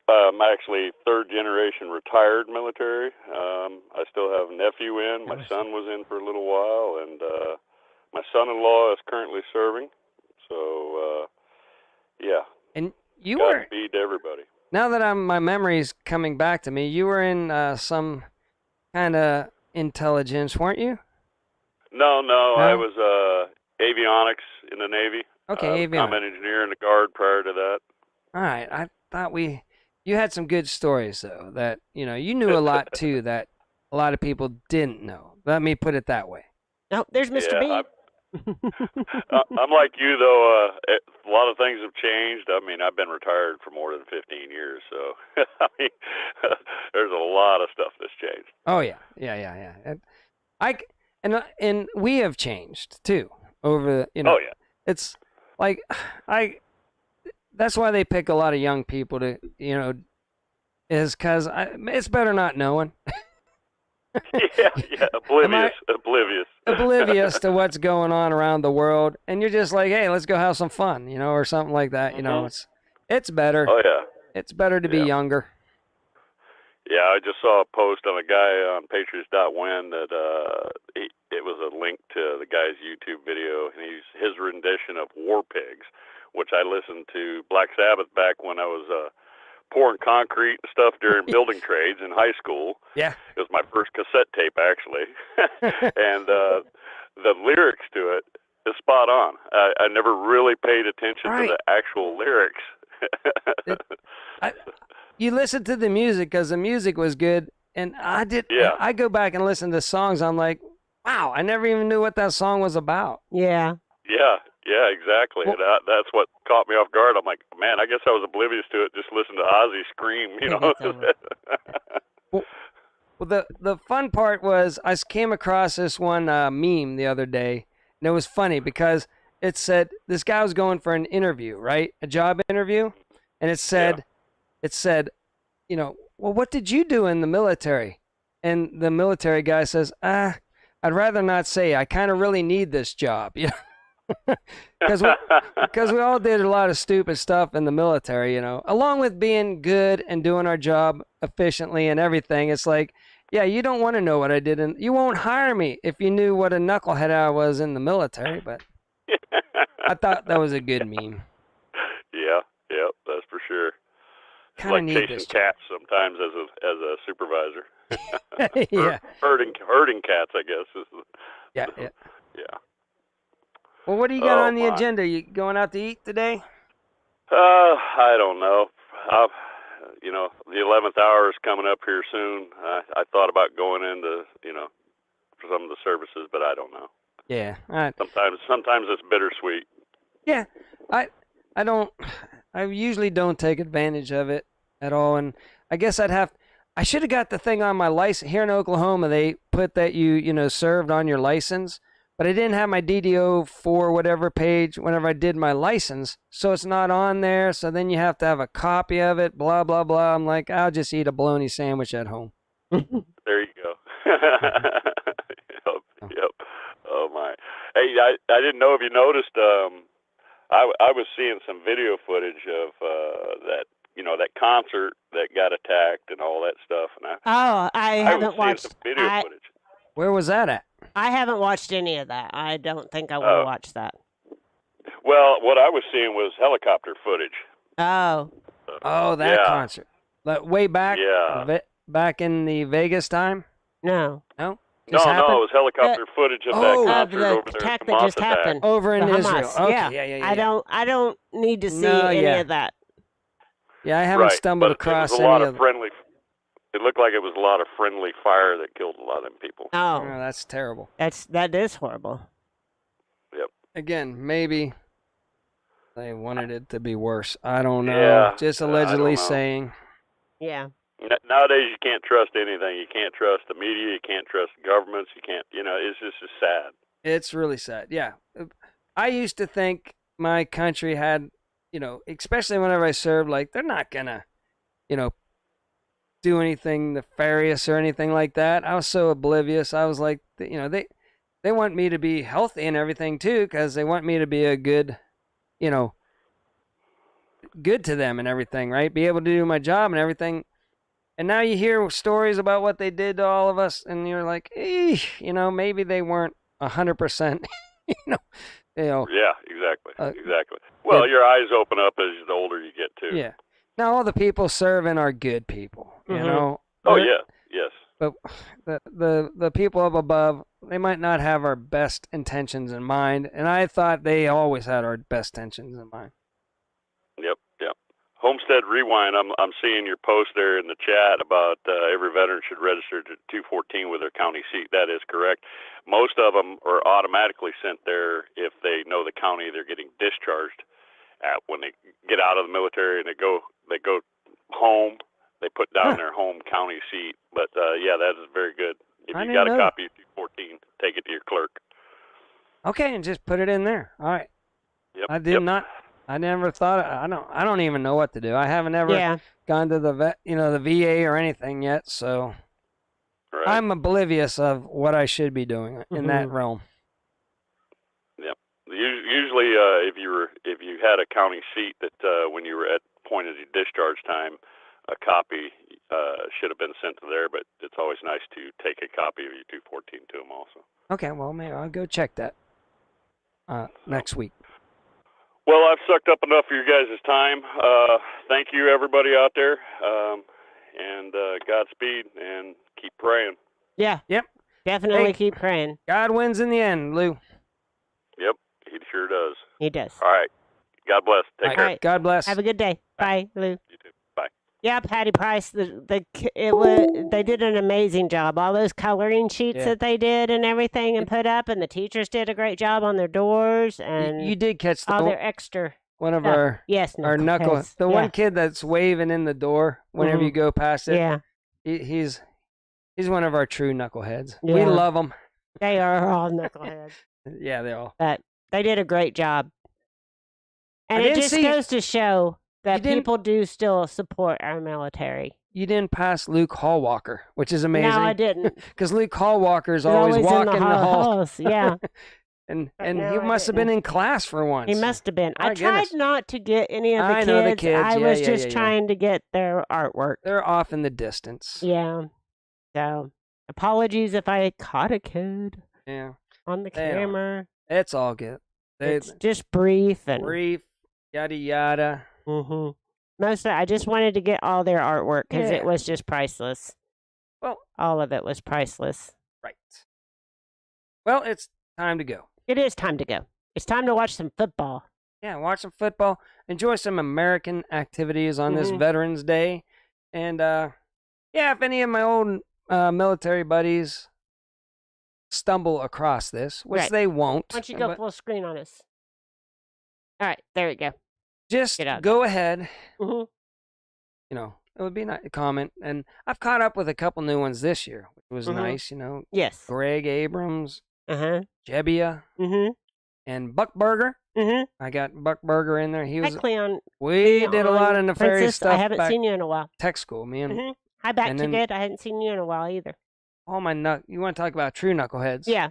I'm actually third generation retired military. I still have a nephew in. My son was in for a little while, and my son-in-law is currently serving. So, yeah. And you Gotta were feed everybody. Now that my memory's coming back to me, you were in some kind of intelligence, weren't you? No. I was avionics in the Navy. Okay, avionics. Combat engineer in the Guard prior to that. All right. I thought you had some good stories, though, that, you knew a lot, too, that a lot of people didn't know. Let me put it that way. Oh, there's Mr. B. I'm like you, though. A lot of things have changed. I mean, I've been retired for more than 15 years, so I mean, there's a lot of stuff that's changed. Oh, yeah. And we have changed, too, over, Oh, yeah. It's like, that's why they pick a lot of young people to, is because it's better not knowing. yeah, oblivious to what's going on around the world, and you're just like, hey, let's go have some fun, or something like that. It's better. Oh yeah, it's better to be younger. Yeah, I just saw a post on a guy on Patriots.win that it was a link to the guy's YouTube video, and his rendition of War Pigs, which I listened to Black Sabbath back when I was pouring concrete and stuff during building trades in high school. Yeah. It was my first cassette tape, actually. And the lyrics to it is spot on. I never really paid attention to the actual lyrics. You listened to the music because the music was good, and I did. Yeah. I go back and listen to songs. I'm like, wow, I never even knew what that song was about. Yeah. Yeah, exactly. Well, that's what caught me off guard. I'm like, man, I guess I was oblivious to it. Just listen to Ozzy scream, Well, the fun part was I came across this one meme the other day, and it was funny because it said this guy was going for an interview, right? A job interview, and it said, well, what did you do in the military? And the military guy says, I'd rather not say. I kind of really need this job, Because we all did a lot of stupid stuff in the military, along with being good and doing our job efficiently and everything. It's like, yeah, you don't want to know what I did, and you won't hire me if you knew what a knucklehead I was in the military. But I thought that was a good meme. Yeah, that's for sure. Kind of like chasing cats sometimes as a supervisor. Yeah, herding cats, I guess. Yeah. Well, what do you got on the agenda? You going out to eat today? I don't know. The 11th hour is coming up here soon. I thought about going into, for some of the services, but I don't know. Yeah. Sometimes it's bittersweet. Yeah. I usually don't take advantage of it. at all. And I guess I should have got the thing on my license. Here in Oklahoma, they put that you served on your license, but I didn't have my DDO for whatever page whenever I did my license, so it's not on there. So then you have to have a copy of it, blah, blah, blah. I'm like, I'll just eat a bologna sandwich at home. There you go. Yep. Oh, my. Hey, I didn't know if you noticed, I was seeing some video footage of that, that concert that got attacked and all that stuff. And I haven't watched some video footage. Where was that at? I haven't watched any of that. I don't think I will watch that. Well, what I was seeing was helicopter footage. Oh, that concert. Like way back? Yeah. Back in the Vegas time? No. No? No, it was helicopter footage of that concert the over there. attack that just happened. Over in Israel. Hamas. Okay, yeah. I don't need to see any of that. Yeah, I haven't stumbled across it was a lot of friendly. It looked like it was a lot of friendly fire that killed a lot of them people. Oh, that's terrible. That is horrible. Yep. Again, maybe they wanted it to be worse. I don't know. Yeah, just allegedly saying. Yeah. Nowadays, you can't trust anything. You can't trust the media. You can't trust governments. You can't. It's just sad. It's really sad. Yeah. I used to think my country had, especially whenever I served, like they're not gonna, do anything nefarious or anything like that. I was so oblivious. I was like, they want me to be healthy and everything too, because they want me to be a good, good to them and everything, right? Be able to do my job and everything. And now you hear stories about what they did to all of us, and you're like, maybe they weren't 100%, Yeah, exactly. Exactly. Well, your eyes open up as the older you get too. Yeah. Now all the people serving are good people, you know. Oh yeah, yes. But the people up above, they might not have our best intentions in mind, and I thought they always had our best intentions in mind. Yep. Homestead Rewind. I'm seeing your post there in the chat about every veteran should register to 214 with their county seat. That is correct. Most of them are automatically sent there if they know the county they're getting discharged at. When they get out of the military and they go home, they put down their home county seat. But yeah, that is very good. If you got a copy of 214, take it to your clerk. Okay, and just put it in there. All right. Yep. I never thought. I don't even know what to do. I haven't ever gone to the the VA or anything yet. So I'm oblivious of what I should be doing in that realm. Yep. Usually, if you had a county seat that when you were at point of discharge time, a copy should have been sent to there. But it's always nice to take a copy of your 214 to them also. Okay. Well, maybe I'll go check that next week. Well, I've sucked up enough of your guys' time. Thank you, everybody out there, and Godspeed, and keep praying. Yeah. Yep. Definitely keep praying. God wins in the end, Lou. Yep, he sure does. He does. All right. God bless. Take care. Right. God bless. Have a good day. Bye, Lou. You too. Bye. Yeah, Patty Price. They did an amazing job. All those coloring sheets that they did and everything and put up, and the teachers did a great job on their doors and you did catch all their extra. One of stuff. our knuckle. The one kid that's waving in the door whenever you go past it. Yeah. He's one of our true knuckleheads. Yeah. We love them. They are all knuckleheads. Yeah, they all. But they did a great job. And it just goes to show that people do still support our military. You didn't pass Luke Hallwalker, which is amazing. No, I didn't. Because Luke Hallwalker is always walking the halls. Yeah. and he must have been in class for once. He must have been. I goodness. tried not to get any of the kids. Know the kids. I was just trying to get their artwork. They're off in the distance. Yeah. So, apologies if I caught a kid on the camera. It's all good. It's just brief. Yada yada. I just wanted to get all their artwork because it was just priceless. Well, all of it was priceless. Right. Well, it's time to go. It is time to go. It's time to watch some football. Yeah, watch some football. Enjoy some American activities on this Veterans Day. And, if any of my old military buddies stumble across this, which they won't. Why don't you go full screen on us? All right, there we go. Just go ahead. it would be nice comment. And I've caught up with a couple new ones this year, which was nice. You know, Yes. Greg Abrams, Uh-huh. and Buck Burger. I got Buck Burger in there. He was. Cleon. We did a lot of nefarious Princess, stuff. I haven't seen you in a while. Tech school, me and. Hi, back and to then- good. I hadn't seen you in a while either. All my You want to talk about true knuckleheads? Yeah.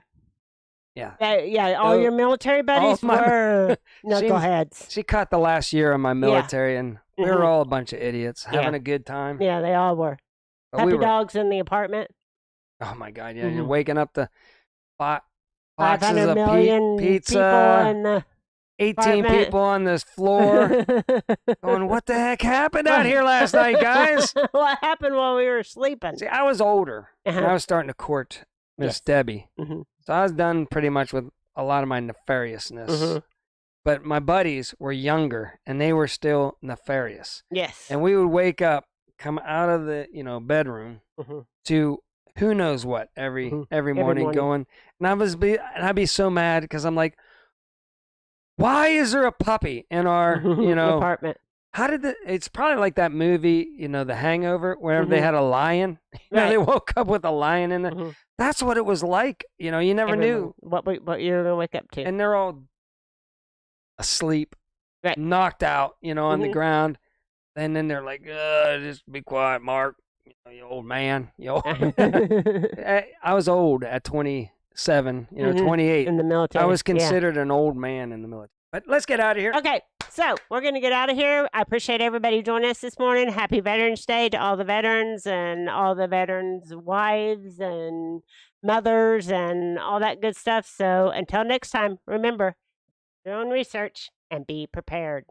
Yeah. Yeah. All your military buddies were knuckleheads. She caught the last year of my military, and we were all a bunch of idiots having a good time. Yeah, they all were. But Puppy dogs in the apartment. Oh my God! Yeah, you're waking up to boxes 500 of million pizza. people in the 18 apartment. people on this floor. Going, what the heck happened out here last night, guys? What happened while we were sleeping? See, I was older. And I was starting to court Miss Debbie. So I was done pretty much with a lot of my nefariousness. But my buddies were younger, and they were still nefarious. Yes. And we would wake up, come out of the bedroom to who knows what every morning going. And I'd be so mad because I'm like, why is there a puppy in our apartment? How did it's probably like that movie, The Hangover, wherever they had a lion. They woke up with a lion in there. That's what it was like. You never knew what you were gonna wake up to. And they're all asleep, knocked out, on the ground. And then they're like, just be quiet, Mark. You old man. I was old at 27, 28. In the military. I was considered an old man in the military. But let's get out of here. Okay, so we're going to get out of here. I appreciate everybody joining us this morning. Happy Veterans Day to all the veterans and all the veterans' wives and mothers and all that good stuff. So until next time, remember, do your own research and be prepared.